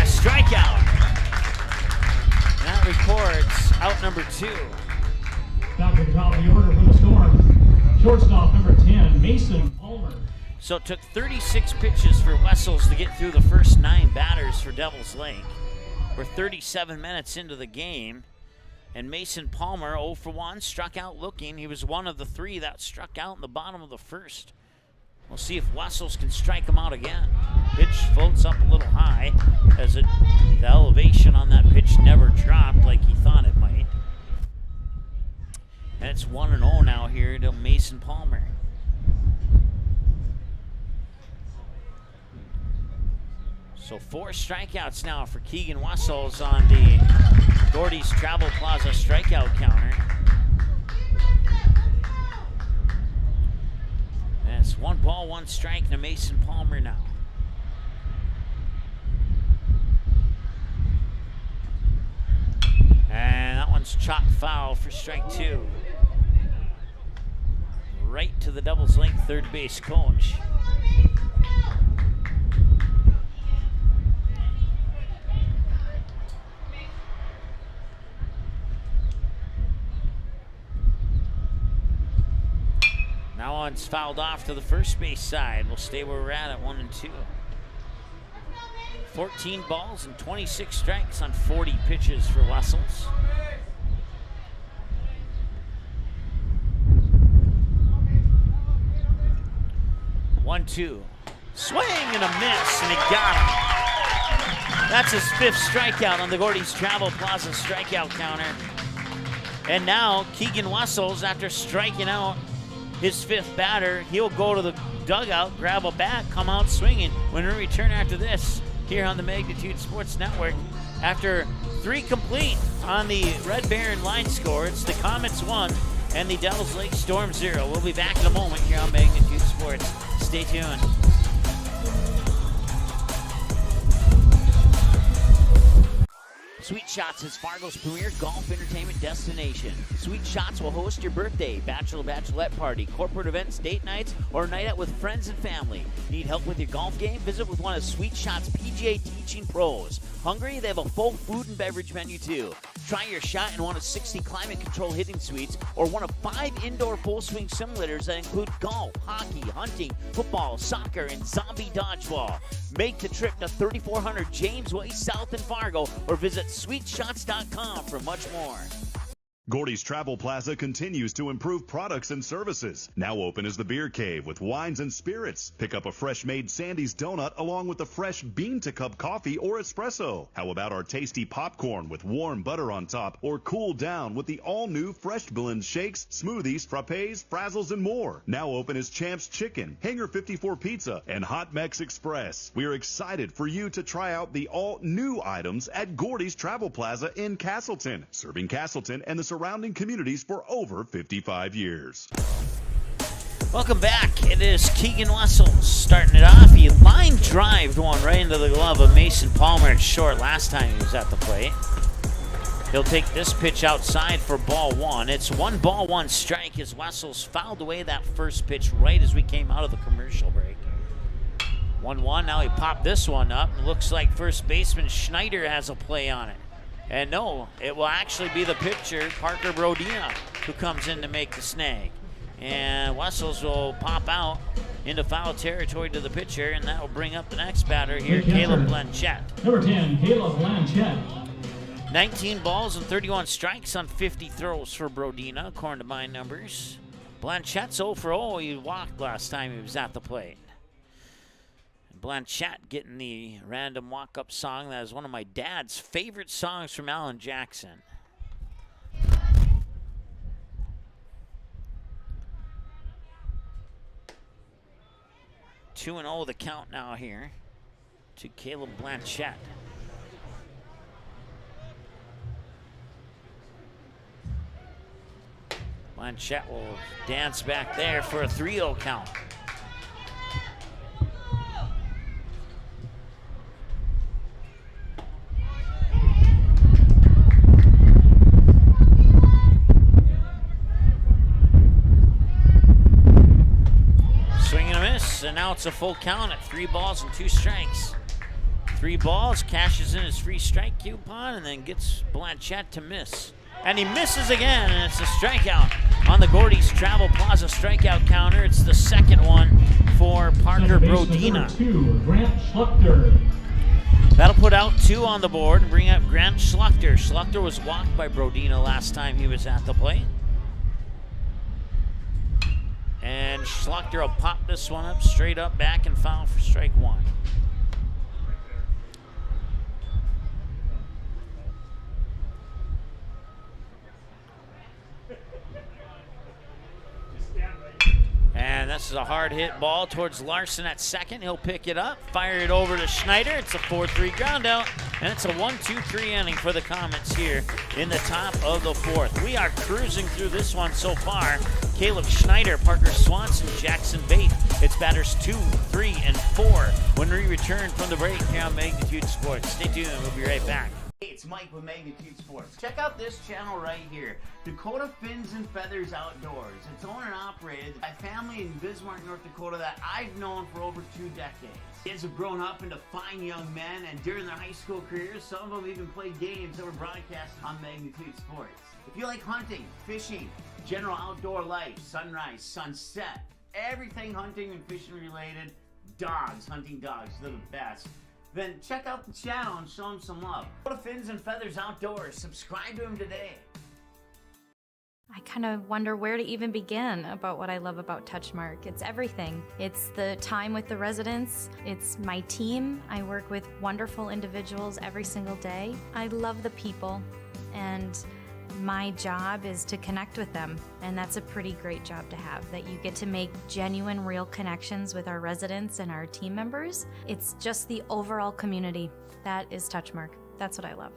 Strikeout. That records out number 2. Back at the top of the order for the Storm. Shortstop number 10, Mason Palmer. So it took 36 pitches for Wessels to get through the first 9 batters for Devils Lake. We're 37 minutes into the game, and Mason Palmer, 0 for 1, struck out looking. He was one of the 3 that struck out in the bottom of the first. We'll see if Wessels can strike him out again. Pitch floats up a little high as the elevation on that pitch never dropped like he thought it might. And it's 1-0 now here to Mason Palmer. So 4 strikeouts now for Keegan Wessels on the Gordy's Travel Plaza strikeout counter. And it's 1 ball, 1 strike to Mason Palmer now. And that one's chopped foul for strike 2. Right to the Devils Lake third base coach. That one's fouled off to the first base side. We'll stay where we're at 1-2. 14 balls and 26 strikes on 40 pitches for Wessels. One, two. Swing and a miss, and he got him. That's his 5th strikeout on the Gordy's Travel Plaza strikeout counter. And now Keegan Wessels, after striking out his 5th batter, he'll go to the dugout, grab a bat, come out swinging. When we return after this, here on the Magnitude Sports Network, after 3 complete on the Red Baron line score, it's the Comets 1 and the Devils Lake Storm 0. We'll be back in a moment here on Magnitude Sports. Stay tuned. Sweet Shots is Fargo's premier golf entertainment destination. Sweet Shots will host your birthday, bachelorette party, corporate events, date nights, or a night out with friends and family. Need help with your golf game? Visit with one of Sweet Shots' PGA teaching pros. Hungry? They have a full food and beverage menu too. Try your shot in one of 60 climate control hitting suites or one of 5 indoor full swing simulators that include golf, hockey, hunting, football, soccer, and zombie dodgeball. Make the trip to 3400 James Way South in Fargo or visit sweetshots.com for much more. Gordy's Travel Plaza continues to improve products and services. Now open is the Beer Cave with wines and spirits. Pick up a fresh-made Sandy's donut along with a fresh bean-to-cup coffee or espresso. How about our tasty popcorn with warm butter on top, or cool down with the all-new Fresh Blend shakes, smoothies, frappes, frazzles, and more. Now open is Champ's Chicken, Hangar 54 Pizza, and Hot Mex Express. We are excited for you to try out the all-new items at Gordy's Travel Plaza in Castleton, serving Castleton and the surrounding communities for over 55 years. Welcome back. It is Keegan Wessels starting it off. He line drived one right into the glove of Mason Palmer at short last time he was at the plate. He'll take this pitch outside for ball one. It's 1 ball, 1 strike as Wessels fouled away that first pitch right as we came out of the commercial break. 1-1. Now he popped this one up. It looks like first baseman Schneider has a play on it. And no, it will actually be the pitcher, Parker Brodina, who comes in to make the snag. And Wessels will pop out into foul territory to the pitcher, and that will bring up the next batter here, Caleb Blanchette. Number 10, Caleb Blanchette. 19 balls and 31 strikes on 50 throws for Brodina, according to my numbers. Blanchette's 0 for 0. He walked last time he was at the plate. Blanchette getting the random walk-up song. That is one of my dad's favorite songs from Alan Jackson. Two and 0 the count now here to Caleb Blanchette. Blanchette will dance back there for a 3-0 count. And now it's a full count at 3 balls and 2 strikes. 3 balls, cashes in his free strike coupon, and then gets Blanchette to miss. And he misses again, and it's a strikeout on the Gordy's Travel Plaza strikeout counter. It's the second one for Parker Brodina. 2, Grant Schluchter. That'll put out 2 on the board and bring up Grant Schluchter. Schluchter was walked by Brodina last time he was at the plate. And Schluchter will pop this one up, straight up, back, and foul for strike 1. And this is a hard hit ball towards Larson at second. He'll pick it up, fire it over to Schneider. It's a 4-3 ground out, and it's a 1-2-3 inning for the Comets here in the top of the 4th. We are cruising through this one so far. Caleb Schneider, Parker Swanson, Jackson Bate. It's batters 2, 3, and 4 when we return from the break here on Magnitude Sports. Stay tuned, we'll be right back. Hey, it's Mike with Magnitude Sports. Check out this channel right here, Dakota Fins and Feathers Outdoors. It's owned and operated by a family in Bismarck, North Dakota that I've known for over 2 decades. Kids have grown up into fine young men, and during their high school careers, some of them even played games that were broadcast on Magnitude Sports. If you like hunting, fishing, general outdoor life, sunrise, sunset, everything hunting and fishing related, dogs, hunting dogs, they're the best. Then check out the channel and show them some love. Go to Fins and Feathers Outdoors. Subscribe to them today. I kind of wonder where to even begin about what I love about Touchmark. It's everything. It's the time with the residents. It's my team. I work with wonderful individuals every single day. I love the people, and my job is to connect with them, and that's a pretty great job to have, that you get to make genuine, real connections with our residents and our team members. It's just the overall community. That is Touchmark. That's what I love.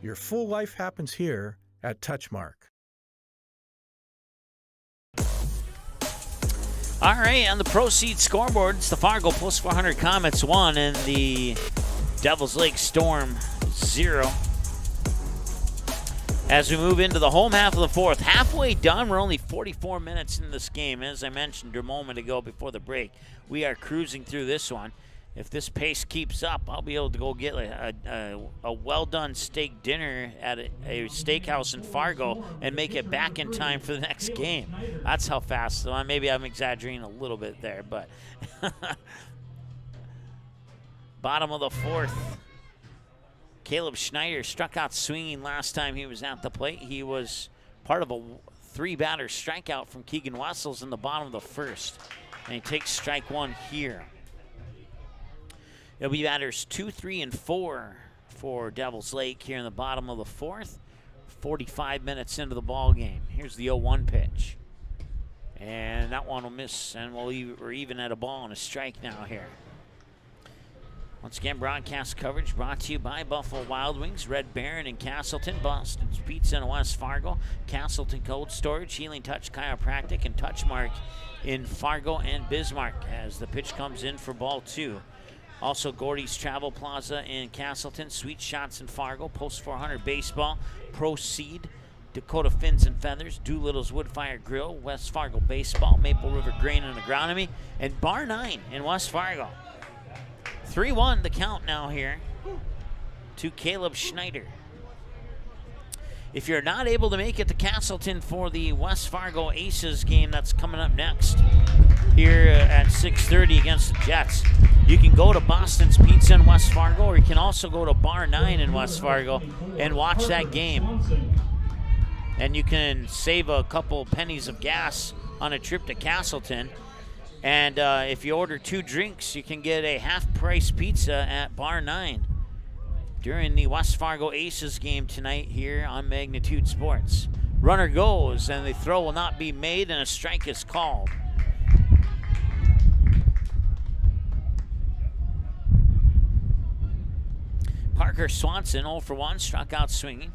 Your full life happens here at Touchmark. All right, on the proceed scoreboard, it's the Fargo plus 400 Comets 1 and the Devil's Lake Storm 0. As we move into the home half of the fourth, halfway done, we're only 44 minutes in this game. As I mentioned a moment ago before the break, we are cruising through this one. If this pace keeps up, I'll be able to go get a well-done steak dinner at a steakhouse in Fargo and make it back in time for the next game. That's how fast. So maybe I'm exaggerating a little bit there, but bottom of the fourth. Caleb Schneider struck out swinging last time he was at the plate. He was part of a 3-batter strikeout from Keegan Wessels in the bottom of the first. And he takes strike 1 here. It'll be batters 2, 3, and 4 for Devils Lake here in the bottom of the fourth. 45 minutes into the ball game. Here's the 0-1 pitch. And that one will miss, and we're even at a ball and a strike now here. Once again, broadcast coverage brought to you by Buffalo Wild Wings, Red Baron in Castleton, Boston's Pizza in West Fargo, Castleton Cold Storage, Healing Touch Chiropractic, and Touchmark in Fargo and Bismarck as the pitch comes in for ball 2. Also, Gordy's Travel Plaza in Castleton, Sweet Shots in Fargo, Post 400 Baseball, Proceed, Dakota Fins and Feathers, Doolittle's Wood-Fire Grill, West Fargo Baseball, Maple River Grain and Agronomy, and Bar 9 in West Fargo. 3-1 the count now here to Caleb Schneider. If you're not able to make it to Castleton for the West Fargo Aces game that's coming up next here at 6:30 against the Jets, you can go to Boston's Pizza in West Fargo, or you can also go to Bar 9 in West Fargo and watch that game. And you can save a couple pennies of gas on a trip to Castleton. And if you order 2 drinks, you can get a half-price pizza at Bar 9 during the West Fargo Aces game tonight here on Magnitude Sports. Runner goes, and the throw will not be made, and a strike is called. Parker Swanson, 0 for 1, struck out swinging.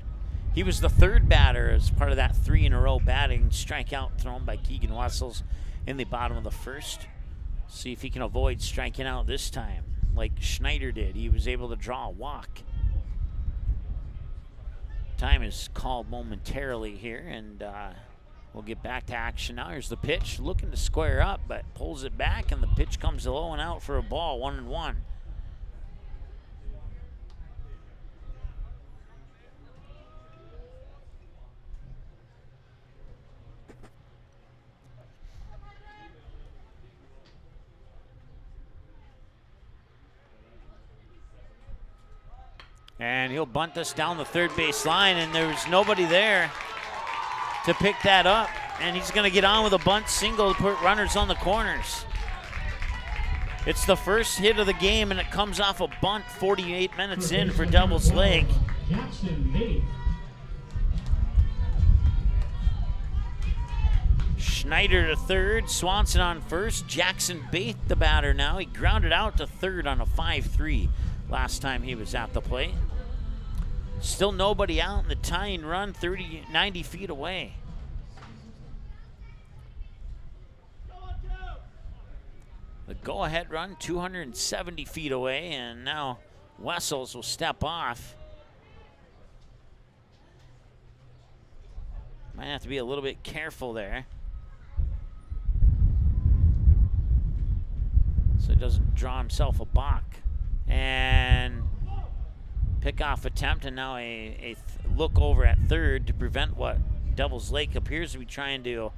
He was the 3rd batter as part of that 3-in-a-row batting strikeout thrown by Keegan Wessels in the bottom of the first. See if he can avoid striking out this time like Schneider did. He was able to draw a walk. Time is called momentarily here, and we'll get back to action now. Here's the pitch, looking to square up, but pulls it back, and the pitch comes low and out for a ball, 1-1. And he'll bunt this down the third base line, and there's nobody there to pick that up. And he's going to get on with a bunt single to put runners on the corners. It's the first hit of the game, and it comes off a bunt 48 minutes in for Devils Lake. Schneider to third, Swanson on first. Jackson Baith the batter now. He grounded out to third on a 5-3 last time he was at the plate. Still nobody out in the tying run 90 feet away. The go-ahead run 270 feet away, and now Wessels will step off. Might have to be a little bit careful there, so he doesn't draw himself a balk. And pickoff attempt, and now a look over at third to prevent what Devils Lake appears to be trying to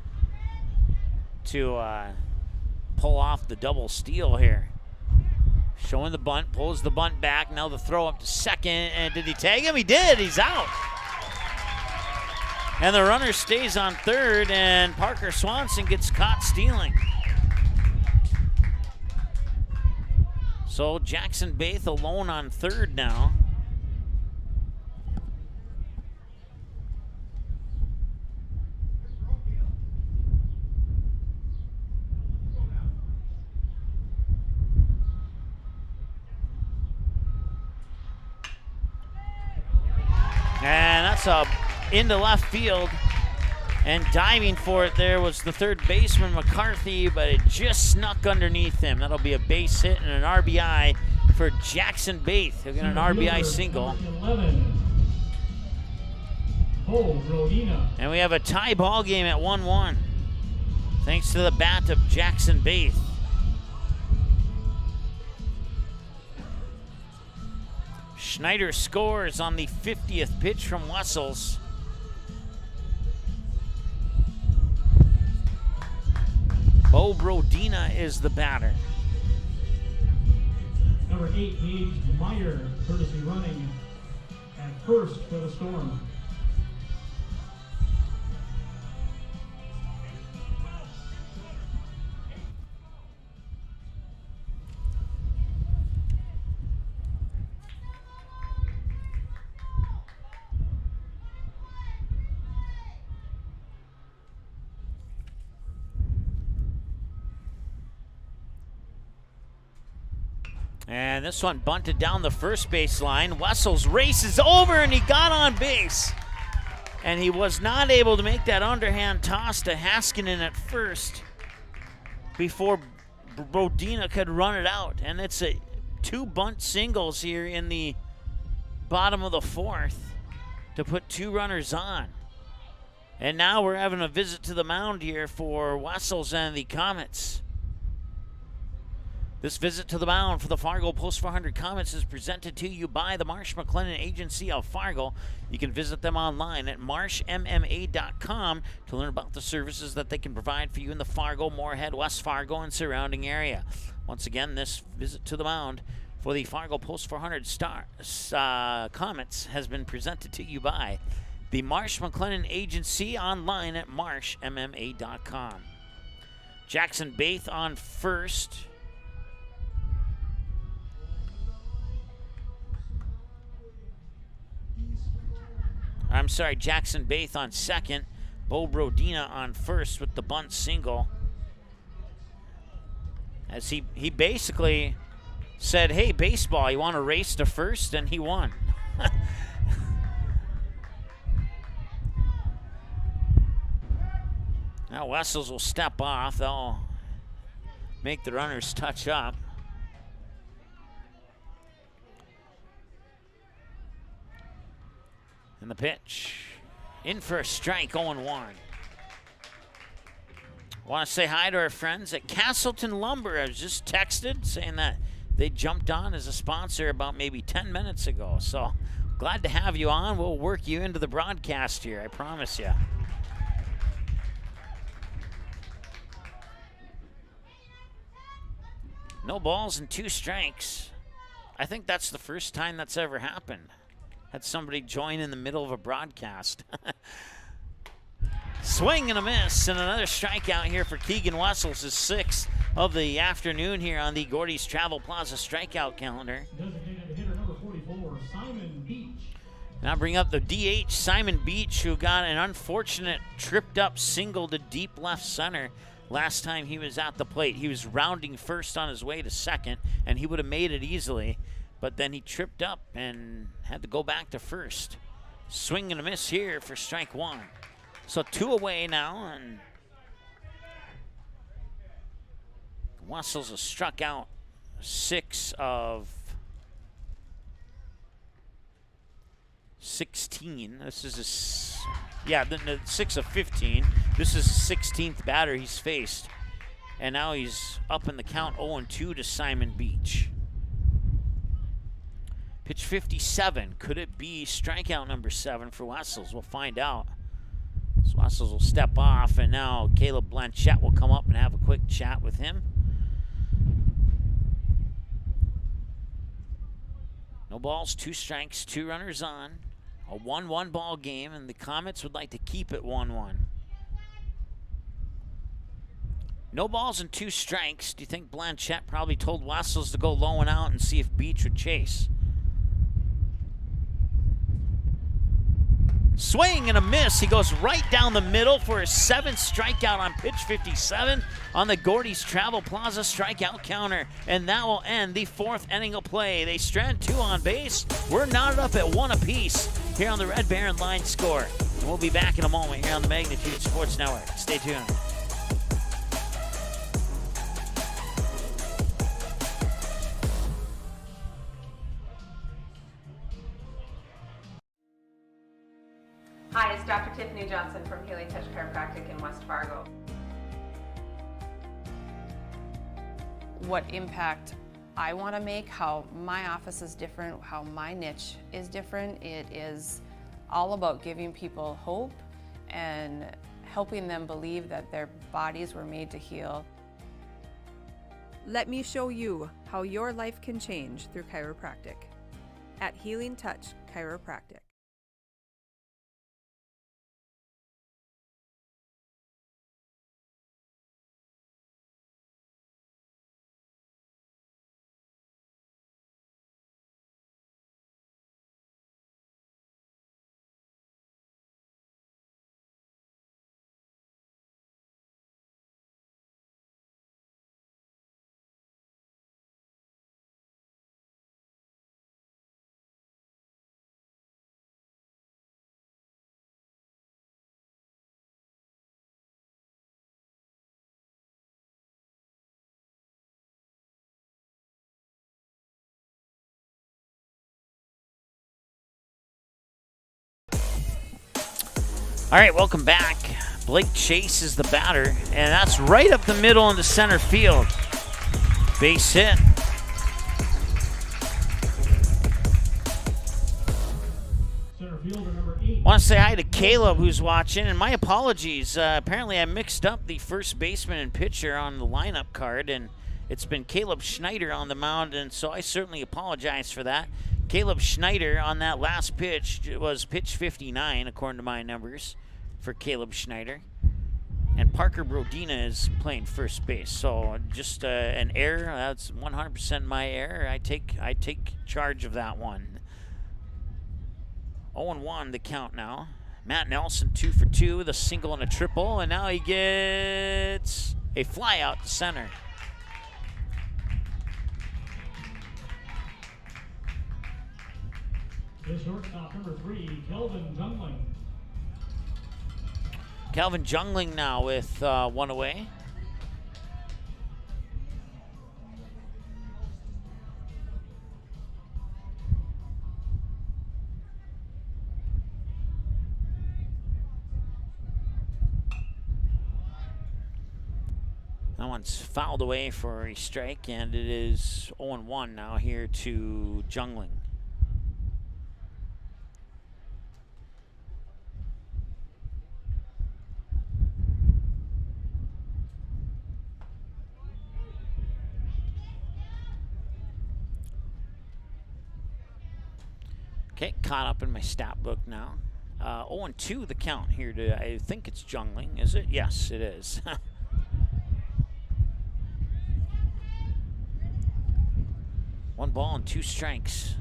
pull off the double steal here. Showing the bunt, pulls the bunt back. Now the throw up to second, and did he tag him? He did. He's out. And the runner stays on third, and Parker Swanson gets caught stealing. So Jackson Baith alone on third now. And that's into left field. And diving for it there was the third baseman, McCarthy, but it just snuck underneath him. That'll be a base hit and an RBI for Jackson Baith. He'll get an RBI single. And we have a tie ball game at 1-1. Thanks to the bat of Jackson Baith. Schneider scores on the 50th pitch from Wessels. Bo Brodina is the batter. Number 8, Gage Meyer, courtesy running at first for the Storm. And this one bunted down the first base line. Wessels races over and he got on base. And he was not able to make that underhand toss to Haskinen at first before Brodina could run it out. And it's a 2 bunt singles here in the bottom of the 4th to put 2 runners on. And now we're having a visit to the mound here for Wessels and the Comets. This visit to the mound for the Fargo Post 400 Comets is presented to you by the Marsh McLennan Agency of Fargo. You can visit them online at marshmma.com to learn about the services that they can provide for you in the Fargo, Moorhead, West Fargo, and surrounding area. Once again, this visit to the mound for the Fargo Post 400 Comets has been presented to you by the Marsh McLennan Agency online at marshmma.com. Jackson Baith on first. I'm sorry, Jackson Baith on second. Bo Brodina on first with the bunt single. As he basically said, hey, baseball, you want to race to first? And he won. Now Wessels will step off. They'll make the runners touch up. And the pitch. In for a strike, 0-1. Want to say hi to our friends at Castleton Lumber. I was just texted saying that they jumped on as a sponsor about maybe 10 minutes ago. So glad to have you on. We'll work you into the broadcast here, I promise you. No balls and 2 strikes. I think that's the first time that's ever happened. Had somebody join in the middle of a broadcast. Swing and a miss, and another strikeout here for Keegan Wessels, his 6th of the afternoon here on the Gordy's Travel Plaza strikeout calendar. Designated hitter number 44, Simon Beach. Now bring up the DH, Simon Beach, who got an unfortunate tripped up single to deep left center last time he was at the plate. He was rounding first on his way to second, and he would have made it easily. But then he tripped up and had to go back to first. Swing and a miss here for strike 1. So 2 away now, and Wessels has struck out 6 of 16. This is the 6 of 15. This is the 16th batter he's faced. And now he's up in the count 0-2 to Simon Beach. Pitch 57. Could it be strikeout number 7 for Wessels? We'll find out. So Wessels will step off, and now Caleb Blanchette will come up and have a quick chat with him. No balls, 2 strikes, 2 runners on. A 1-1 ball game, and the Comets would like to keep it 1-1. No balls and 2 strikes. Do you think Blanchette probably told Wessels to go low and out and see if Beach would chase? Swing and a miss. He goes right down the middle for his 7th strikeout on pitch 57 on the Gordy's Travel Plaza strikeout counter. And that will end the 4th inning of play. They strand 2 on base. We're knotted up at 1 apiece here on the Red Baron line score. And we'll be back in a moment here on the Magnitude Sports Network. Stay tuned. Hi, it's Tiffany Johnson from Healing Touch Chiropractic in West Fargo. What impact I want to make, how my office is different, how my niche is different. It is all about giving people hope and helping them believe that their bodies were made to heal. Let me show you how your life can change through chiropractic at Healing Touch Chiropractic. All right, welcome back. Blake Chase is the batter, and that's right up the middle into center field. Base hit. Want to say hi to Caleb, who's watching, and my apologies. Apparently, I mixed up the first baseman and pitcher on the lineup card, and it's been Caleb Schneider on the mound, and so I certainly apologize for that. Caleb Schneider on that last pitch was pitch 59, according to my numbers, for Caleb Schneider. And Parker Brodina is playing first base. So just an error. That's 100% my error. I take charge of that one. 0-1 the count now. Matt Nelson 2 for 2 with a single and a triple, and now he gets a fly out to center. The shortstop, number 3, Kelvin Jungling. Calvin Jungling now with one away. That one's fouled away for a strike, and it is 0-1 now here to Jungling. Okay, caught up in my stat book now. 0-2 the count here to, I think it's Jungling, is it? Yes, it is. One ball and 2 strikes.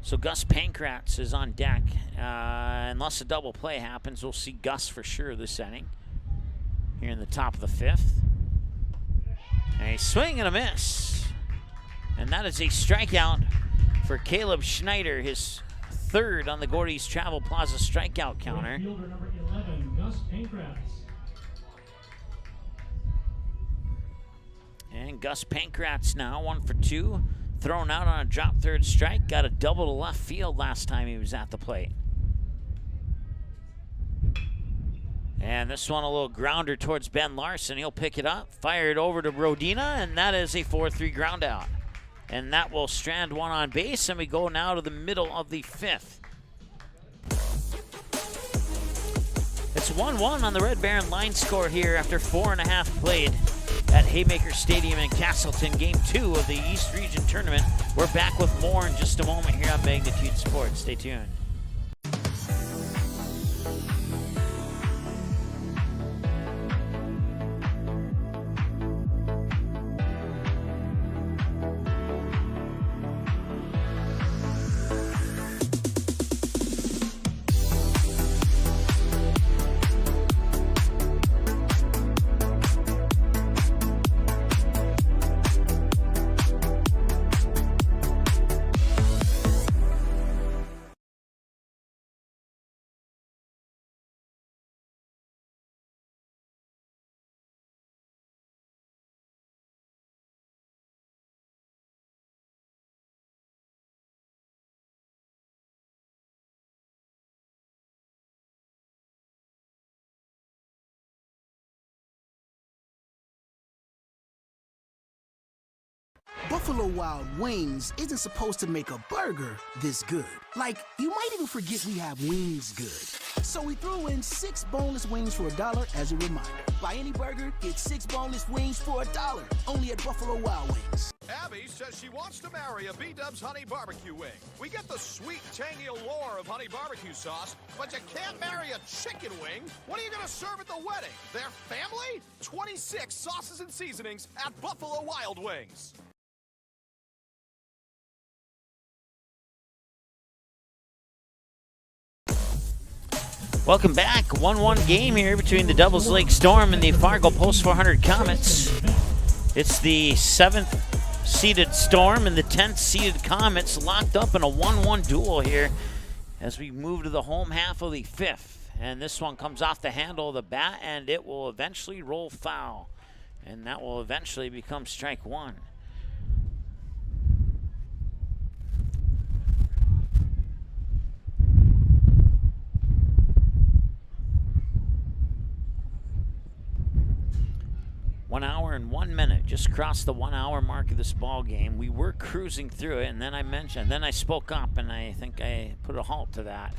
So Gus Pankratz is on deck. Unless a double play happens, we'll see Gus for sure this inning. Here in the top of the 5th. A swing and a miss. And that is a strikeout for Caleb Schneider, his 3rd on the Gordy's Travel Plaza strikeout counter. Fielder number 11, Gus Pankratz. And Gus Pankratz now 1 for 2, thrown out on a drop third strike. Got a double to left field last time he was at the plate. And this one a little grounder towards Ben Larson. He'll pick it up, fire it over to Brodina, and that is a 4-3 ground out. And that will strand one on base, and we go now to the middle of the 5th. It's 1-1 on the Red Baron line score here after 4.5 played at Haymaker Stadium in Castleton. Game 2 of the East Region Tournament. We're back with more in just a moment here on Magnitude Sports. Stay tuned. Buffalo Wild Wings isn't supposed to make a burger this good. Like, you might even forget we have wings good. So we threw in 6 boneless wings for $1 as a reminder. Buy any burger, get 6 boneless wings for $1. Only at Buffalo Wild Wings. Abby says she wants to marry a B-Dubs honey barbecue wing. We get the sweet, tangy allure of honey barbecue sauce, but you can't marry a chicken wing. What are you going to serve at the wedding? Their family? 26 sauces and seasonings at Buffalo Wild Wings. Welcome back. 1-1 game here between the Devils Lake Storm and the Fargo Post 400 Comets. It's the 7th seeded Storm and the 10th seeded Comets locked up in a 1-1 duel here as we move to the home half of the 5th. And this one comes off the handle of the bat, and it will eventually roll foul. And that will eventually become strike 1. One hour and 1 minute, just crossed the 1 hour mark of this ball game. We were cruising through it, and then I spoke up, and I think I put a halt to that.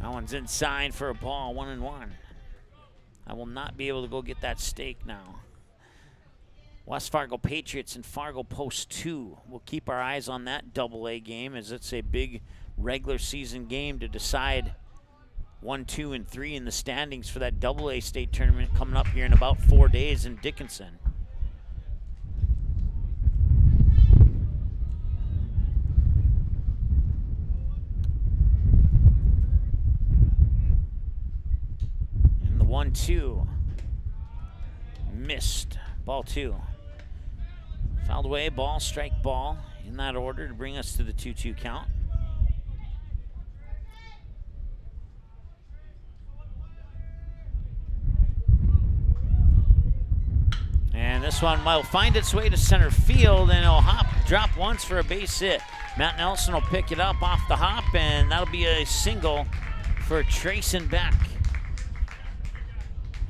That one's inside for a ball, 1-1. I will not be able to go get that steak now. West Fargo Patriots and Fargo Post 2. We'll keep our eyes on that AA game as it's a big regular season game to decide 1, 2, and 3 in the standings for that AA state tournament coming up here in about 4 days in Dickinson. And the 1-2 missed. Ball 2. Fouled away, ball, strike, ball in that order to bring us to the 2-2 count. And this one will find its way to center field, and it'll drop once for a base hit. Matt Nelson will pick it up off the hop, and that'll be a single for Trayson Beck.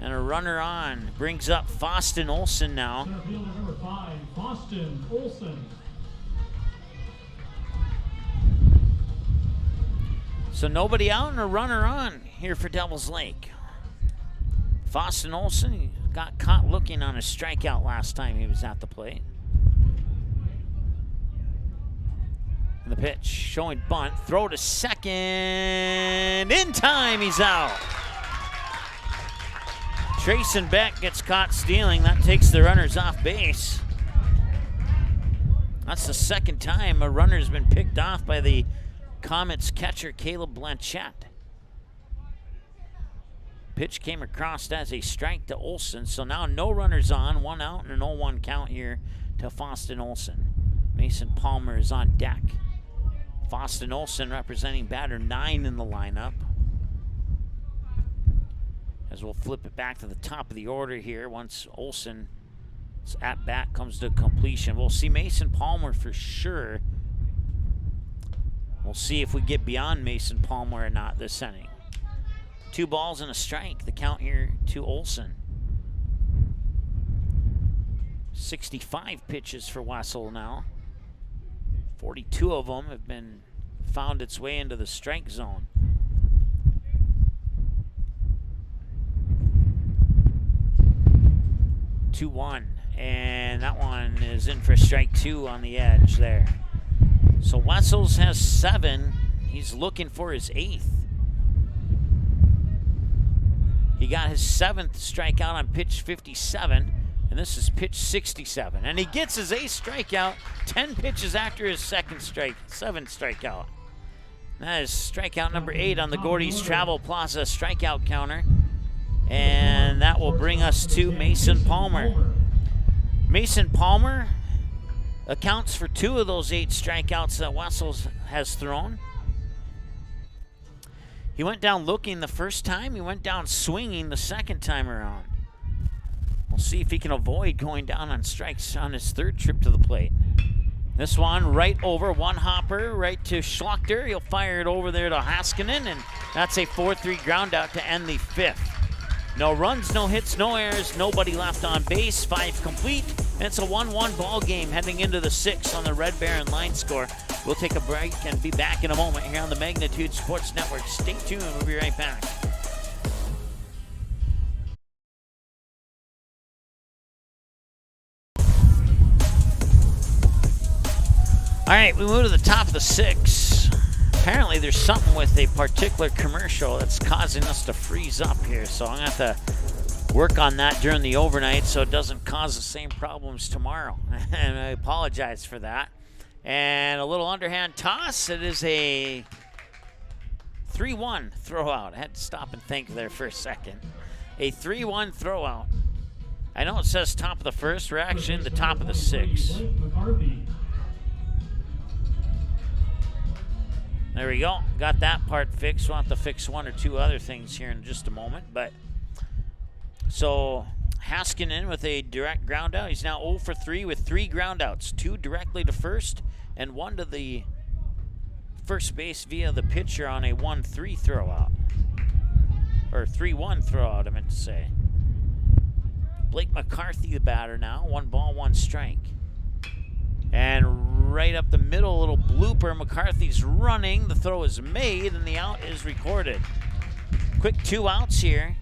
And a runner on brings up Foston Olson now. Center fielder number 5, Foston Olson. So nobody out and a runner on here for Devils Lake. Foston Olson got caught looking on a strikeout last time he was at the plate. And the pitch showing bunt. Throw to second. In time, he's out. Trayson Beck gets caught stealing. That takes the runners off base. That's the second time a runner's been picked off by the Comets catcher, Caleb Blanchette. Pitch came across as a strike to Olson, so now no runners on, 1 out and an 0-1 count here to Foston Olson. Mason Palmer is on deck. Foston Olson representing batter 9 in the lineup. As we'll flip it back to the top of the order here once Olson's at bat comes to completion. We'll see Mason Palmer for sure. We'll see if we get beyond Mason Palmer or not this inning. 2 balls and a strike, the count here to Olson. 65 pitches for Wessel now. 42 of them have been found its way into the strike zone. Two 2-1, and that one is in for strike 2 on the edge there. So Wessels has 7. He's looking for his 8th. He got his 7th strikeout on pitch 57, and this is pitch 67. And he gets his 8th strikeout 10 pitches after his 7th strikeout. That is strikeout number 8 on the Gordy's Travel Plaza strikeout counter. And that will bring us to Mason Palmer. Mason Palmer accounts for 2 of those 8 strikeouts that Wessels has thrown. He went down looking the first time. He went down swinging the second time around. We'll see if he can avoid going down on strikes on his 3rd trip to the plate. This one right over, one hopper right to Schlochter. He'll fire it over there to Haskinen, and that's a 4-3 ground out to end the 5th. No runs, no hits, no errors, nobody left on base, 5 complete. And it's a 1-1 ball game heading into the 6th on the Red Baron line score. We'll take a break and be back in a moment here on the Magnitude Sports Network. Stay tuned, we'll be right back. All right, we move to the top of the 6th. Apparently there's something with a particular commercial that's causing us to freeze up here, so I'm going to have to work on that during the overnight so it doesn't cause the same problems tomorrow. And I apologize for that. And a little underhand toss. It is a 3-1 throwout. I had to stop and think there for a second. A 3-1 throwout. I know it says top of the 1st. We're actually in the top of the 6th. There we go. Got that part fixed. We'll have to fix 1 or 2 other things here in just a moment. But so Haskinen with a direct ground out. He's now 0 for 3 with 3 ground outs. 2 directly to first and 1 to the first base via the pitcher on a 1-3 throwout. Or 3-1 throwout, I meant to say. Blake McCarthy, the batter now. 1 ball, 1 strike. And right up the middle, a little blooper. McCarthy's running. The throw is made, and the out is recorded. Quick 2 outs here.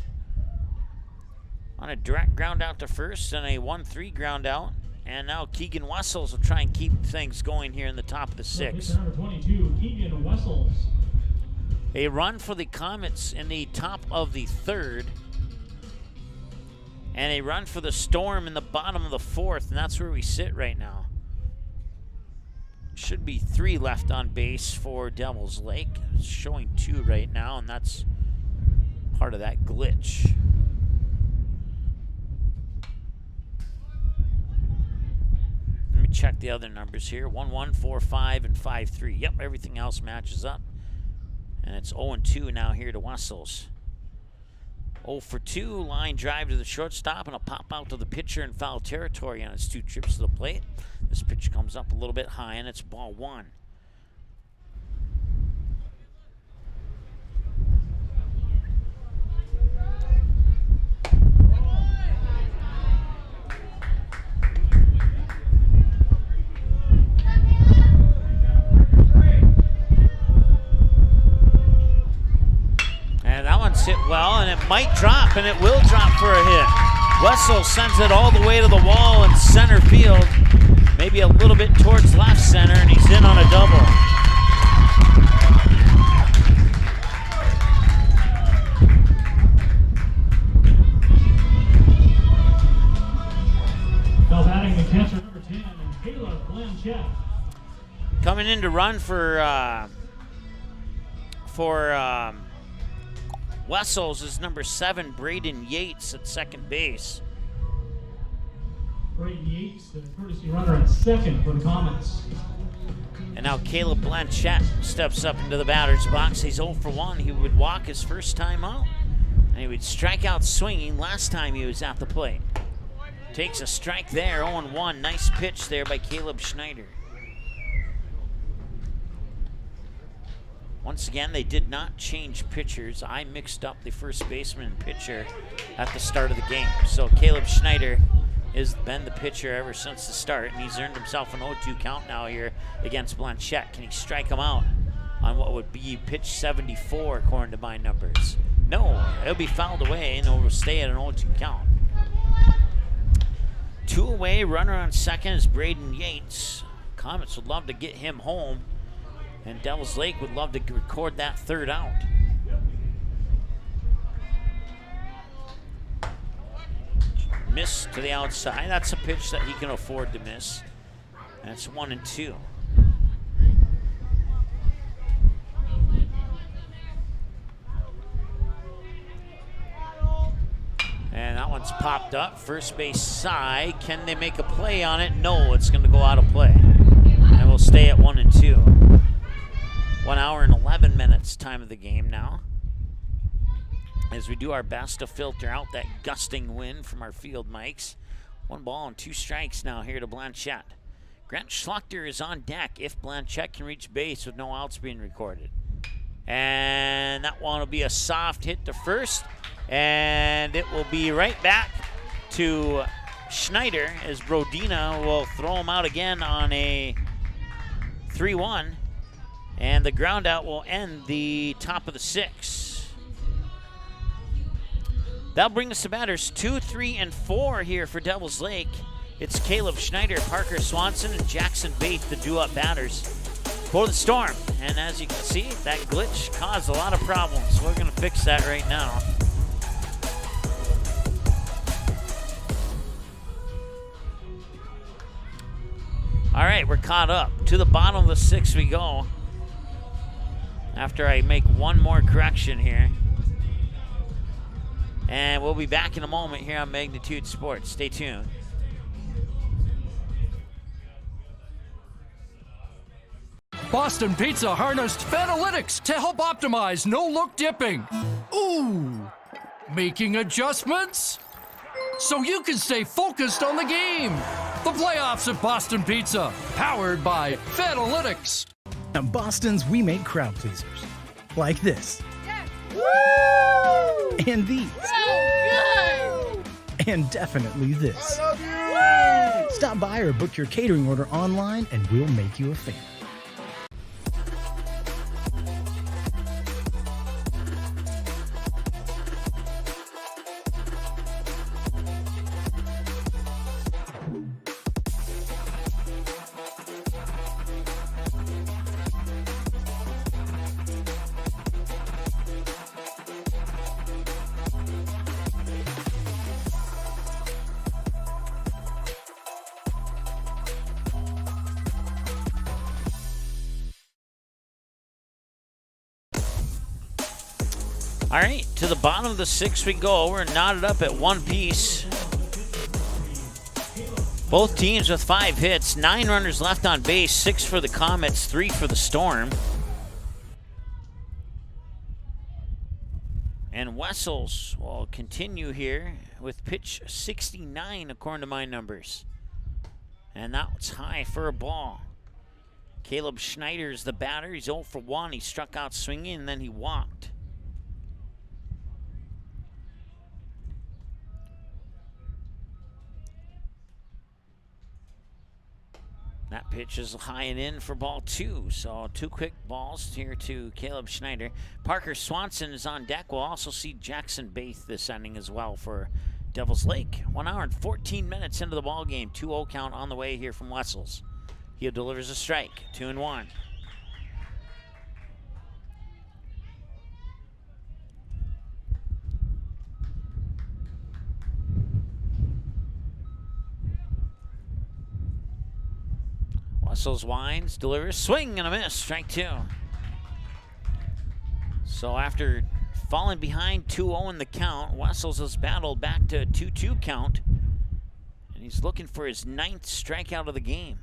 On a direct ground out to first and a 1-3 ground out. And now Keegan Wessels will try and keep things going here in the top of the 6th. Number 22, Keegan Wessels. A run for the Comets in the top of the 3rd. And a run for the Storm in the bottom of the 4th, and that's where we sit right now. Should be 3 left on base for Devil's Lake. It's showing 2 right now, and that's part of that glitch. Let me check the other numbers here. 1-1, 4-5, and 5-3. Yep, everything else matches up. And it's 0-2 now here to Wessels. 0 for 2, line drive to the shortstop, and a pop out to the pitcher in foul territory on its 2 trips to the plate. This pitch comes up a little bit high, and it's ball 1. And that one's hit well, and it might drop, and it will drop for a hit. Wessels sends it all the way to the wall in center field. Maybe a little bit towards left center, and he's in on a double. Now batting the catcher, number 10, Caleb Blanchett. Coming in to run for Wessels is number 7, Braden Yates at second base. Braden Yates, the courtesy runner at second for the Comets. And now Caleb Blanchett steps up into the batter's box. He's 0 for 1. He would walk his first time out, and he would strike out swinging last time he was at the plate. Takes a strike there, 0-1. Nice pitch there by Caleb Schneider. Once again, they did not change pitchers. I mixed up the first baseman and pitcher at the start of the game. So Caleb Schneider has been the pitcher ever since the start, and he's earned himself an 0-2 count now here against Blanchett. Can he strike him out on what would be pitch 74 according to my numbers? No, it'll be fouled away, and it will stay at an 0-2 count. 2 away, runner on second is Braden Yates. Comets would love to get him home, and Devils Lake would love to record that 3rd out. Miss to the outside. That's a pitch that he can afford to miss. That's 1-2. And that one's popped up. First base side. Can they make a play on it? No, it's going to go out of play. And we'll stay at 1-2. 1 hour and 11 minutes time of the game now, as we do our best to filter out that gusting wind from our field mics. 1 ball and 2 strikes now here to Blanchett. Grant Schluchter is on deck if Blanchett can reach base with no outs being recorded. And that one will be a soft hit to first. And it will be right back to Schneider as Brodina will throw him out again on a 3-1. And the ground out will end the top of the 6. That'll bring us to batters 2, 3, and 4 here for Devil's Lake. It's Caleb Schneider, Parker Swanson, and Jackson Bates, the due-up batters for the Storm. And as you can see, that glitch caused a lot of problems. We're going to fix that right now. All right, we're caught up. To the bottom of the 6 we go. After I make one more correction here. And we'll be back in a moment here on Magnitude Sports. Stay tuned. Boston Pizza harnessed Fanalytics to help optimize no-look dipping. Ooh, making adjustments so you can stay focused on the game. The playoffs at Boston Pizza, powered by Fanalytics. At Boston's, we make crowd pleasers. Like this. Yes. Woo! And these. So good! And definitely this. I love you! Woo! Stop by or book your catering order online and we'll make you a fan. All right, to the bottom of the 6 we go. We're knotted up at one piece. Both teams with 5 hits, 9 runners left on base, 6 for the Comets, 3 for the Storm. And Wessels will continue here with pitch 69 according to my numbers. And that's high for a ball. Caleb Schneider's the batter. He's 0 for 1. He struck out swinging and then he walked. That pitch is high and in for ball 2. So 2 quick balls here to Caleb Schneider. Parker Swanson is on deck. We'll also see Jackson Bates this inning as well for Devil's Lake. 1 hour and 14 minutes into the ball game. 2-0 count on the way here from Wessels. He delivers a strike. 2-1. Wessels winds, delivers, swing and a miss, strike 2. So after falling behind 2-0 in the count, Wessels has battled back to a 2-2 count. And he's looking for his 9th strikeout of the game.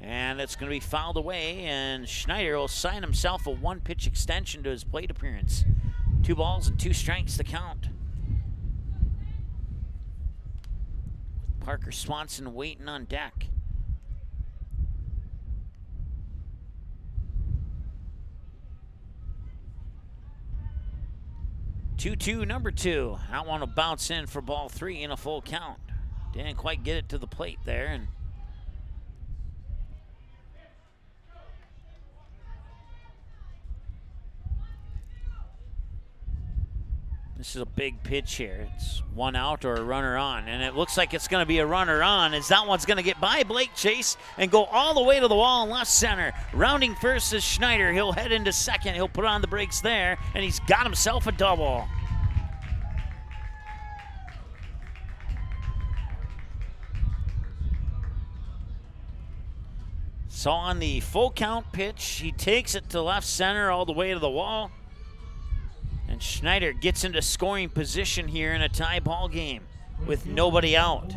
And it's going to be fouled away, and Schneider will sign himself a 1-pitch extension to his plate appearance. 2 balls and 2 strikes to count. Parker Swanson waiting on deck. Number 2. That one will bounce in for ball 3 in a full count. Didn't quite get it to the plate there, and this is a big pitch here. It's 1 out or a runner on, and it looks like it's going to be a runner on as that one's going to get by Blake Chase and go all the way to the wall in left center. Rounding first is Schneider. He'll head into second. He'll put on the brakes there, and he's got himself a double. So on the full count pitch, he takes it to left center all the way to the wall. And Schneider gets into scoring position here in a tie ball game with nobody out.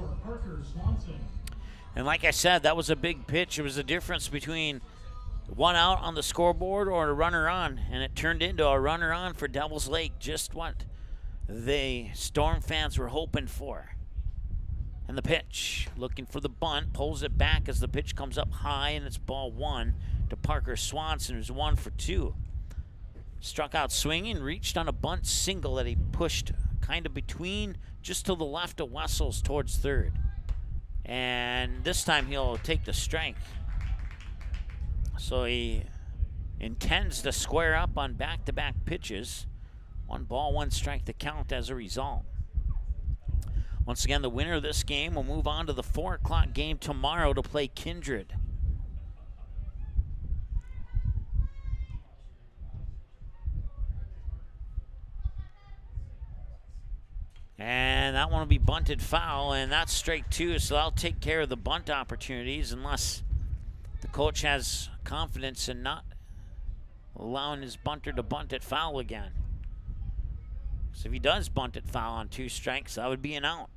And like I said, that was a big pitch. It was the difference between 1 out on the scoreboard or a runner on. And it turned into a runner on for Devil's Lake, just what the Storm fans were hoping for. And the pitch, looking for the bunt, pulls it back as the pitch comes up high, and it's ball 1 to Parker Swanson, who's 1 for 2. Struck out swinging, reached on a bunt single that he pushed kind of between just to the left of Wessels towards third. And this time he'll take the strike. So he intends to square up on back-to-back pitches. 1 ball, 1 strike to count as a result. Once again, the winner of this game will move on to the 4 o'clock game tomorrow to play Kindred. And that one will be bunted foul, and that's strike 2, so I'll take care of the bunt opportunities unless the coach has confidence in not allowing his bunter to bunt it foul again. So if he does bunt it foul on 2 strikes, that would be an out.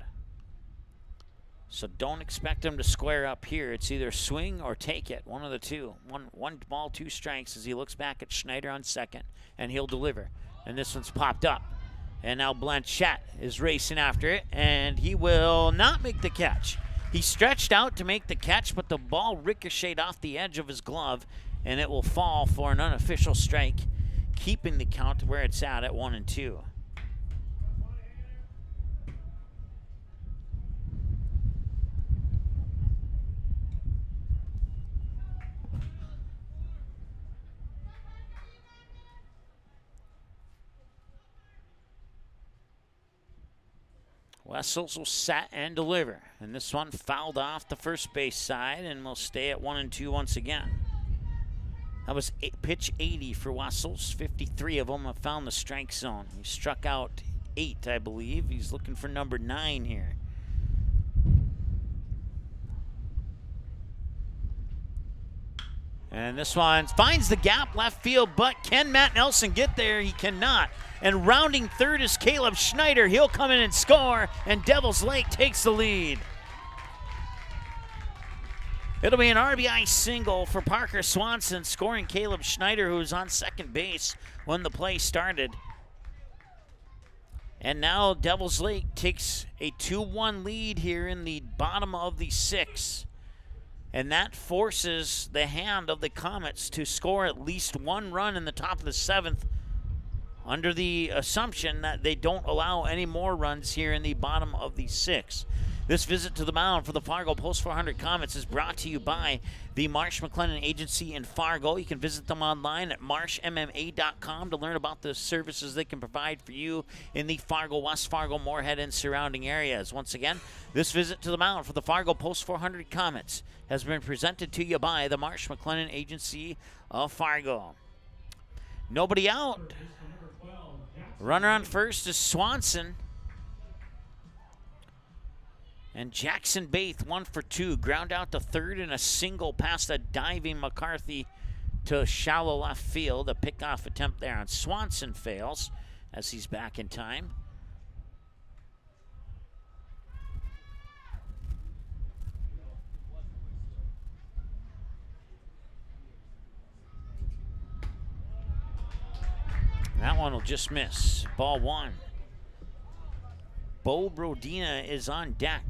So don't expect him to square up here. It's either swing or take it, one of the two. One ball, 2 strikes as he looks back at Schneider on second, and he'll deliver. And this one's popped up. And now Blanchette is racing after it, and he will not make the catch. He stretched out to make the catch, but the ball ricocheted off the edge of his glove, and it will fall for an unofficial strike, keeping the count where it's at 1-2. Wessels will set and deliver. And this one fouled off the first base side and will stay at 1-2 once again. That was pitch 80 for Wessels. 53 of them have found the strike zone. He struck out 8, I believe. He's looking for number 9 here. And this one finds the gap left field, but can Matt Nelson get there? He cannot. And rounding third is Caleb Schneider. He'll come in and score, and Devils Lake takes the lead. It'll be an RBI single for Parker Swanson, scoring Caleb Schneider, who was on second base when the play started. And now Devils Lake takes a 2-1 lead here in the bottom of the 6th. And that forces the hand of the Comets to score at least 1 run in the top of the 7th, under the assumption that they don't allow any more runs here in the bottom of the 6th. This visit to the mound for the Fargo Post 400 Comets is brought to you by the Marsh McLennan Agency in Fargo. You can visit them online at marshmma.com to learn about the services they can provide for you in the Fargo, West Fargo, Moorhead, and surrounding areas. Once again, this visit to the mound for the Fargo Post 400 Comets has been presented to you by the Marsh McLennan Agency of Fargo. Nobody out. Runner on first is Swanson. And Jackson Baith 1 for 2. Ground out to third and a single past a diving McCarthy to shallow left field. A pickoff attempt there on Swanson fails as he's back in time. That one will just miss. Ball 1. Bo Brodina is on deck.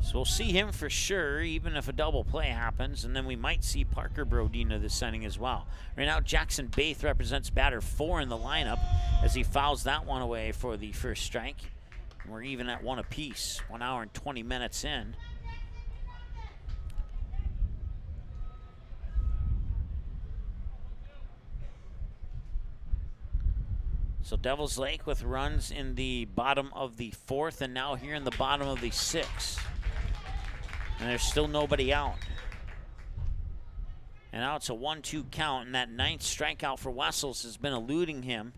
So we'll see him for sure, even if a double play happens, and then we might see Parker Brodina this inning as well. Right now, Jackson Baith represents batter 4 in the lineup as he fouls that one away for the first strike. And we're even at 1 apiece, 1 hour and 20 minutes in. So Devils Lake with runs in the bottom of the 4th and now here in the bottom of the 6th. And there's still nobody out. And now it's a 1-2 count, and that 9th strikeout for Wessels has been eluding him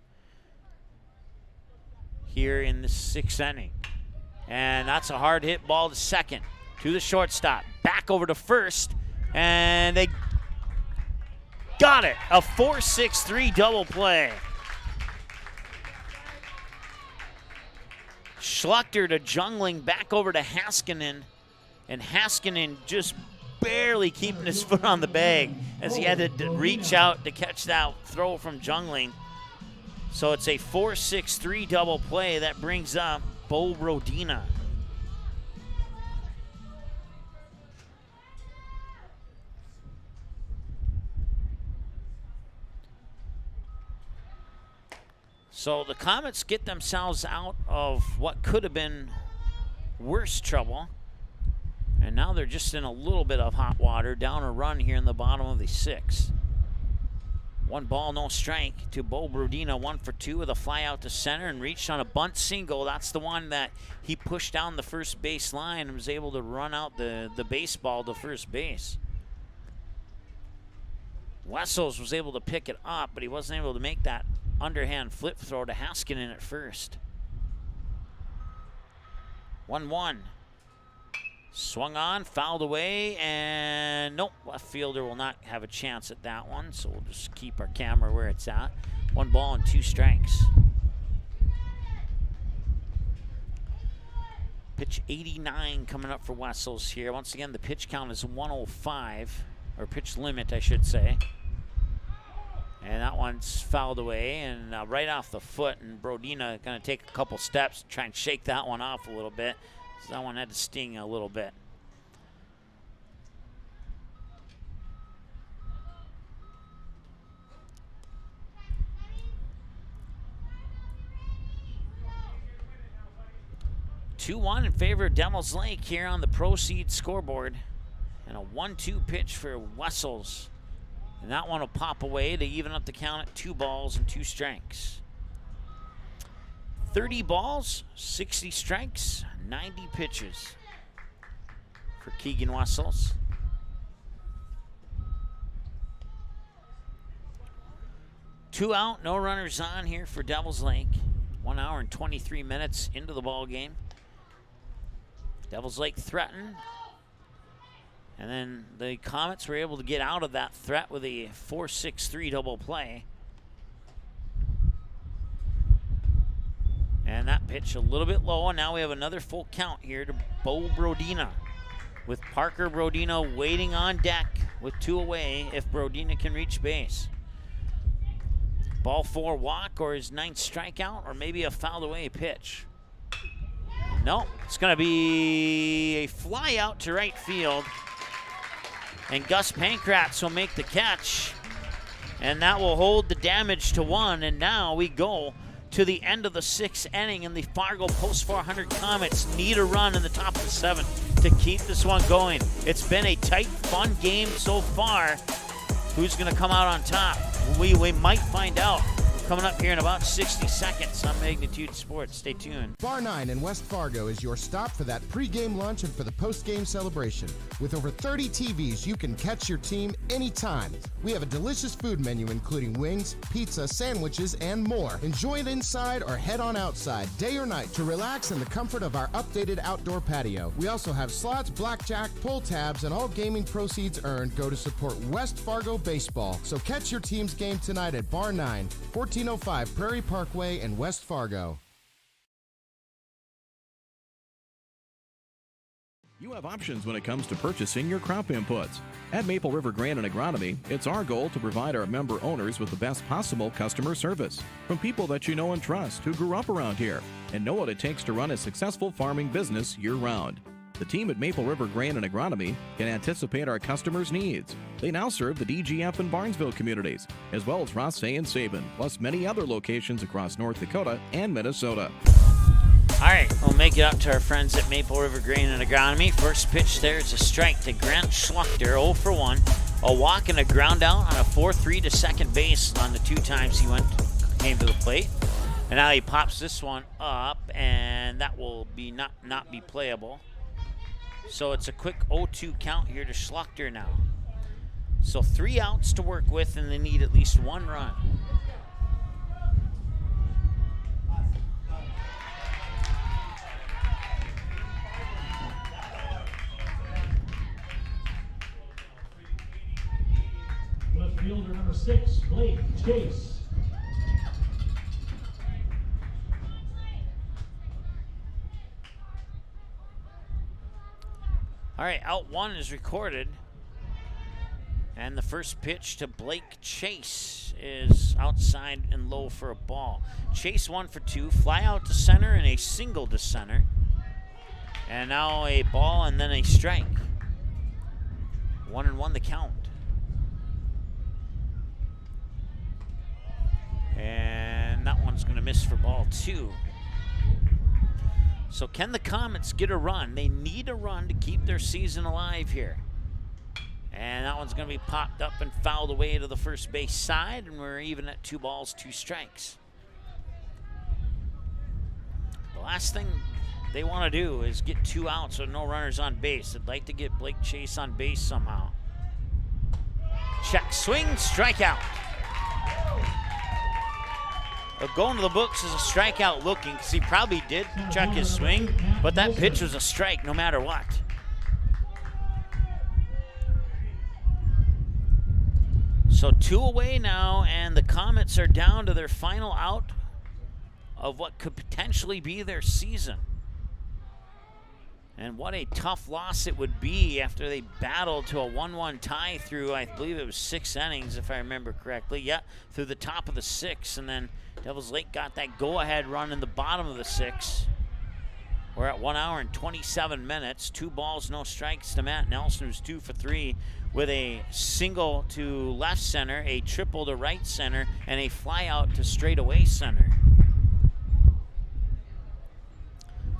here in the 6th inning. And that's a hard hit ball to second, to the shortstop, back over to first, and they got it. A 4-6-3 double play. Schluchter to Jungling, back over to Haskinen, and Haskinen just barely keeping his foot on the bag as he had to reach out to catch that throw from Jungling. So it's a 4-6-3 double play that brings up Bo Brodina. So the Comets get themselves out of what could have been worse trouble. And now they're just in a little bit of hot water, down a run here in the bottom of the 6th. 1 ball, no strike to Bo Brodina, 1 for 2 with a fly out to center and reached on a bunt single. That's the one that he pushed down the first base line and was able to run out the baseball to first base. Wessels was able to pick it up, but he wasn't able to make that underhand flip throw to Haskinen at first. 1-1. Swung on, fouled away, and nope, left fielder will not have a chance at that one, so we'll just keep our camera where it's at. 1 ball and 2 strikes. Pitch 89 coming up for Wessels here. Once again, the pitch count is 105, or pitch limit, I should say. And that one's fouled away and right off the foot, and Brodina going to take a couple steps, try and shake that one off a little bit. So that one had to sting a little bit. (2-1) in favor of Devils Lake here on the Proceed scoreboard. And a 1-2 pitch for Wessels. And that one will pop away to even up the count at 2 balls and 2 strikes. 30 balls, 60 strikes, 90 pitches for Keegan Wessels. Two out, no runners on here for Devils Lake. 1 hour and 23 minutes into the ball game. Devils Lake threatened. And then the Comets were able to get out of that threat with a 4-6-3 double play. And that pitch a little bit low, and now we have another full count here to Bo Brodina, with Parker Brodina waiting on deck with 2 away if Brodina can reach base. Ball 4 walk or his 9th strikeout, or maybe a fouled away pitch. No, it's going to be a fly out to right field. And Gus Pankratz will make the catch. And that will hold the damage to 1. And now we go to the end of the 6th inning, and the Fargo Post 400 Comets need a run in the top of the 7th to keep this one going. It's been a tight, fun game so far. Who's going to come out on top? We might find out. Coming up here in about 60 seconds on Magnitude Sports. Stay tuned. Bar 9 in West Fargo is your stop for that pregame lunch and for the postgame celebration. With over 30 TVs, you can catch your team anytime. We have a delicious food menu including wings, pizza, sandwiches, and more. Enjoy it inside or head on outside, day or night, to relax in the comfort of our updated outdoor patio. We also have slots, blackjack, pull tabs, and all gaming proceeds earned go to support West Fargo baseball. So catch your team's game tonight at Bar 9, 1405 Prairie Parkway in West Fargo. You have options when it comes to purchasing your crop inputs. At Maple River Grain and Agronomy, it's our goal to provide our member owners with the best possible customer service from people that you know and trust who grew up around here and know what it takes to run a successful farming business year-round. The team at Maple River Grain and Agronomy can anticipate our customers' needs. They now serve the DGF and Barnesville communities, as well as Rothsay and Sabin, plus many other locations across North Dakota and Minnesota. All right, we'll make it up to our friends at Maple River Grain and Agronomy. First pitch there is a strike to Grant Schluchter, 0 for 1. A walk and a ground out on a 4-3 to second base on the 2 times he came to the plate. And now he pops this one up, and that will be not be playable. So it's a quick 0-2 count here to Schluchter now. So 3 outs to work with, and they need at least 1 run. Left fielder number 6, Blake Chase. All right, out 1 is recorded. And the first pitch to Blake Chase is outside and low for a ball. Chase 1 for 2, fly out to center and a single to center. And now a ball and then a strike. 1-1 the count. And that one's one's going to miss for ball 2. So can the Comets get a run? They need a run to keep their season alive here. And that one's going to be popped up and fouled away to the first base side, and we're even at 2 balls, 2 strikes. The last thing they want to do is get 2 outs with no runners on base. They'd like to get Blake Chase on base somehow. Check, swing, strikeout. Going to the books as a strikeout looking, because he probably did check his swing, but that pitch was a strike no matter what. So 2 away now, and the Comets are down to their final out of what could potentially be their season. And what a tough loss it would be after they battled to a 1-1 tie through, I believe it was 6 innings, if I remember correctly. Yeah, through the top of the 6, and then Devils Lake got that go-ahead run in the bottom of the 6. We're at 1 hour and 27 minutes. 2 balls, no strikes to Matt Nelson, who's 2 for 3 with a single to left center, a triple to right center, and a fly out to straightaway center.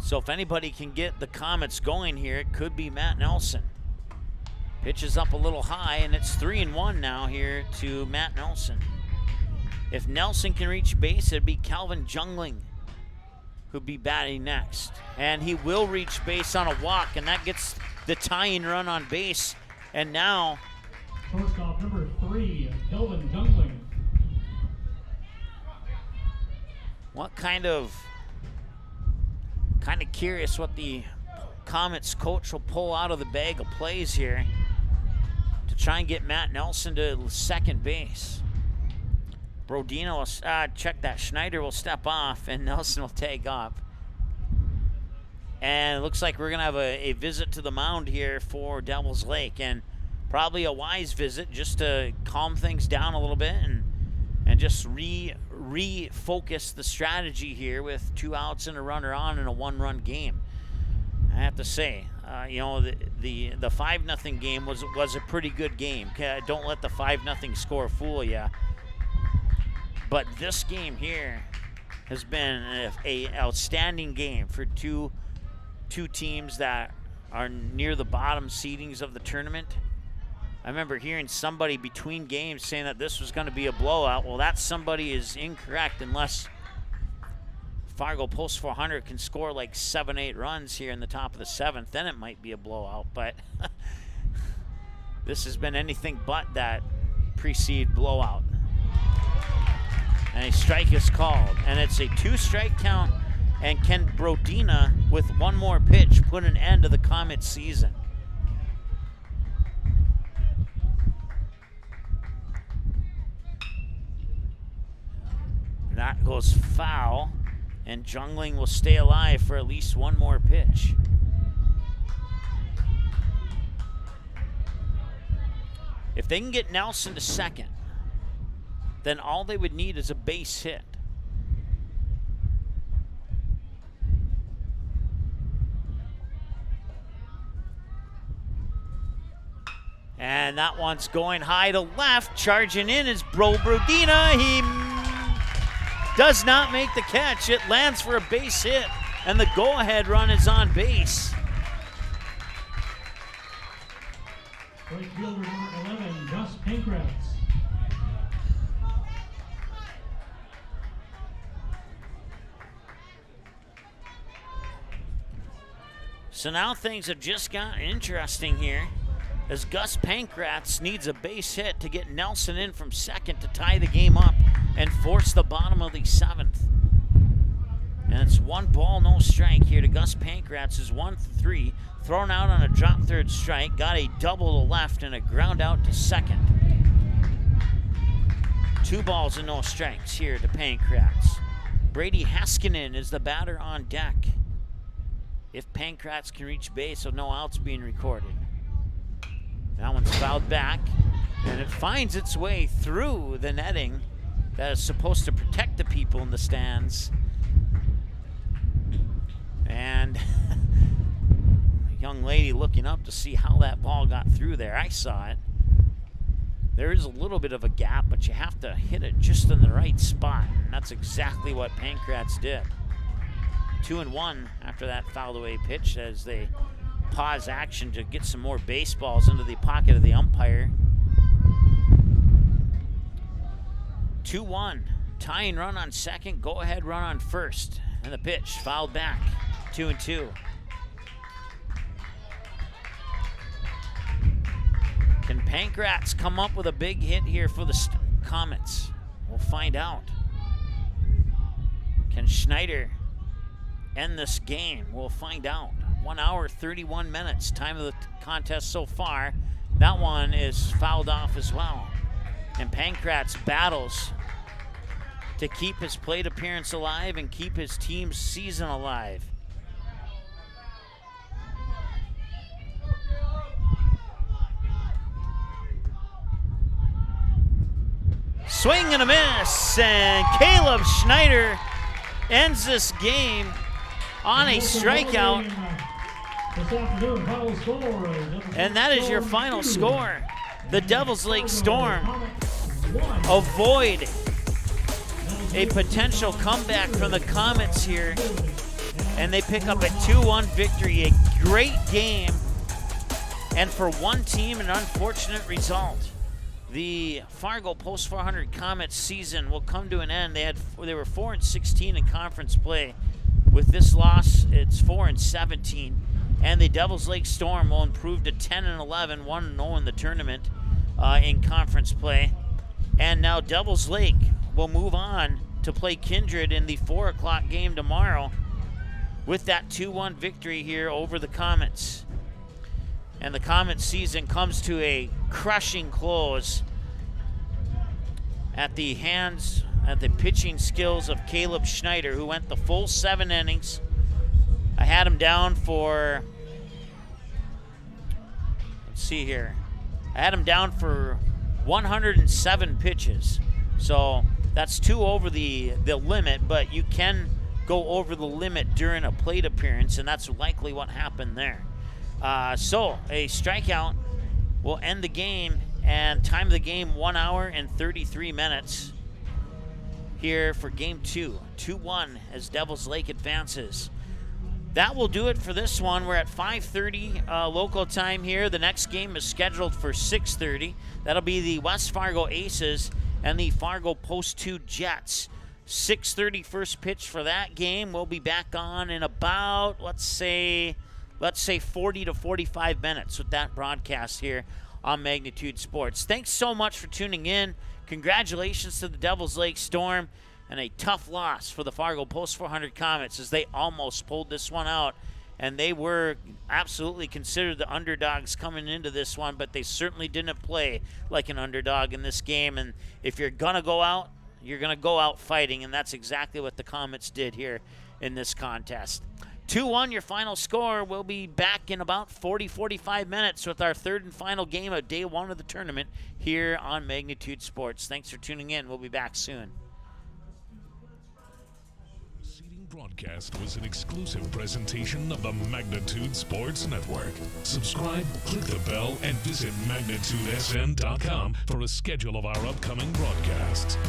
So if anybody can get the Comets going here, it could be Matt Nelson. Pitches up a little high, and it's 3-1 now here to Matt Nelson. If Nelson can reach base, it'd be Calvin Jungling who'd be batting next. And he will reach base on a walk, and that gets the tying run on base. And now, shortstop number 3, Calvin Jungling. what kind of curious what the Comets coach will pull out of the bag of plays here to try and get Matt Nelson to second base. Brodino will check that. Schneider will step off, and Nelson will tag up. And it looks like we're going to have a visit to the mound here for Devils Lake, and probably a wise visit just to calm things down a little bit and just refocus the strategy here with 2 outs and a runner on in a 1-run game. I have to say, the 5-0 game was a pretty good game. Don't let the 5-0 score fool you. But this game here has been an outstanding game for two teams that are near the bottom seedings of the tournament. I remember hearing somebody between games saying that this was going to be a blowout. Well, that somebody is incorrect unless Fargo Post 400 can score like 7-8 runs here in the top of the 7th. Then it might be a blowout, but this has been anything but that pre-seed blowout. And a strike is called, and it's a 2-strike count. And can Brodina, with 1 more pitch, put an end to the Comets season? That goes foul, and Jungling will stay alive for at least 1 more pitch. If they can get Nelson to second, then all they would need is a base hit. And that one's going high to left. Charging in is Brodina. He does not make the catch. It lands for a base hit, and the go-ahead run is on base. Right fielder number 11, Gus Pankratz. So now things have just gotten interesting here, as Gus Pankratz needs a base hit to get Nelson in from second to tie the game up and force the bottom of the 7th. And it's 1 ball, no strike here to Gus Pankratz, who's 1 for 3, thrown out on a drop third strike, got a double to left and a ground out to second. 2 balls and no strikes here to Pankratz. Brady Haskinen is the batter on deck. If Pankratz can reach base with no outs being recorded. That one's fouled back, and it finds its way through the netting that is supposed to protect the people in the stands. And a young lady looking up to see how that ball got through there. I saw it. there is a little bit of a gap, but you have to hit it just in the right spot. And that's exactly what Pancrats did. 2-1 after that fouled away pitch as they pause action to get some more baseballs into the pocket of the umpire. 2-1, tying run on second, go ahead run on first. And the pitch fouled back, 2-2. Can Pancrats come up with a big hit here for the Comets? We'll find out. Can Schneider end this game? We'll find out. 1 hour, 31 minutes, time of the contest so far. That one is fouled off as well. And Pancrats battles to keep his plate appearance alive and keep his team's season alive. Swing and a miss, and Caleb Schneider ends this game on a strikeout. And that is your final score. The Devils Lake Storm avoid a potential comeback from the Comets here, and they pick up a 2-1 victory. A great game, and for one team, an unfortunate result. The Fargo Post 400 Comets season will come to an end. They were 4-16 in conference play. With this loss, it's 4-17, and the Devils Lake Storm will improve to 10-11, 1-0 in the tournament in conference play. And now Devils Lake will move on to play Kindred in the 4 o'clock game tomorrow with that 2-1 victory here over the Comets. And the Comets season comes to a crushing close at the pitching skills of Caleb Schneider, who went the full 7 innings. I had him down for, let's see here, I had him down for 107 pitches. So that's 2 over the limit, but you can go over the limit during a plate appearance, and that's likely what happened there. So a strikeout will end the game, and time of the game 1 hour and 33 minutes here for game 2. 2-1 as Devils Lake advances. That will do it for this one. We're at 5:30 local time here. The next game is scheduled for 6:30. That'll be the West Fargo Aces and the Fargo Post 2 Jets. 6:30 first pitch for that game. We'll be back on in about, let's say 40 to 45 minutes with that broadcast here on Magnitude Sports. Thanks so much for tuning in. Congratulations to the Devils Lake Storm, and a tough loss for the Fargo Post 400 Comets as they almost pulled this one out, and they were absolutely considered the underdogs coming into this one, but they certainly didn't play like an underdog in this game. And if you're going to go out, you're going to go out fighting, and that's exactly what the Comets did here in this contest. 2-1 your final score. We'll be back in about 40-45 minutes with our third and final game of day 1 of the tournament here on Magnitude Sports. Thanks for tuning in. We'll be back soon. Broadcast was an exclusive presentation of the Magnitude Sports Network. Subscribe, click the bell, and visit magnitudesn.com for a schedule of our upcoming broadcasts.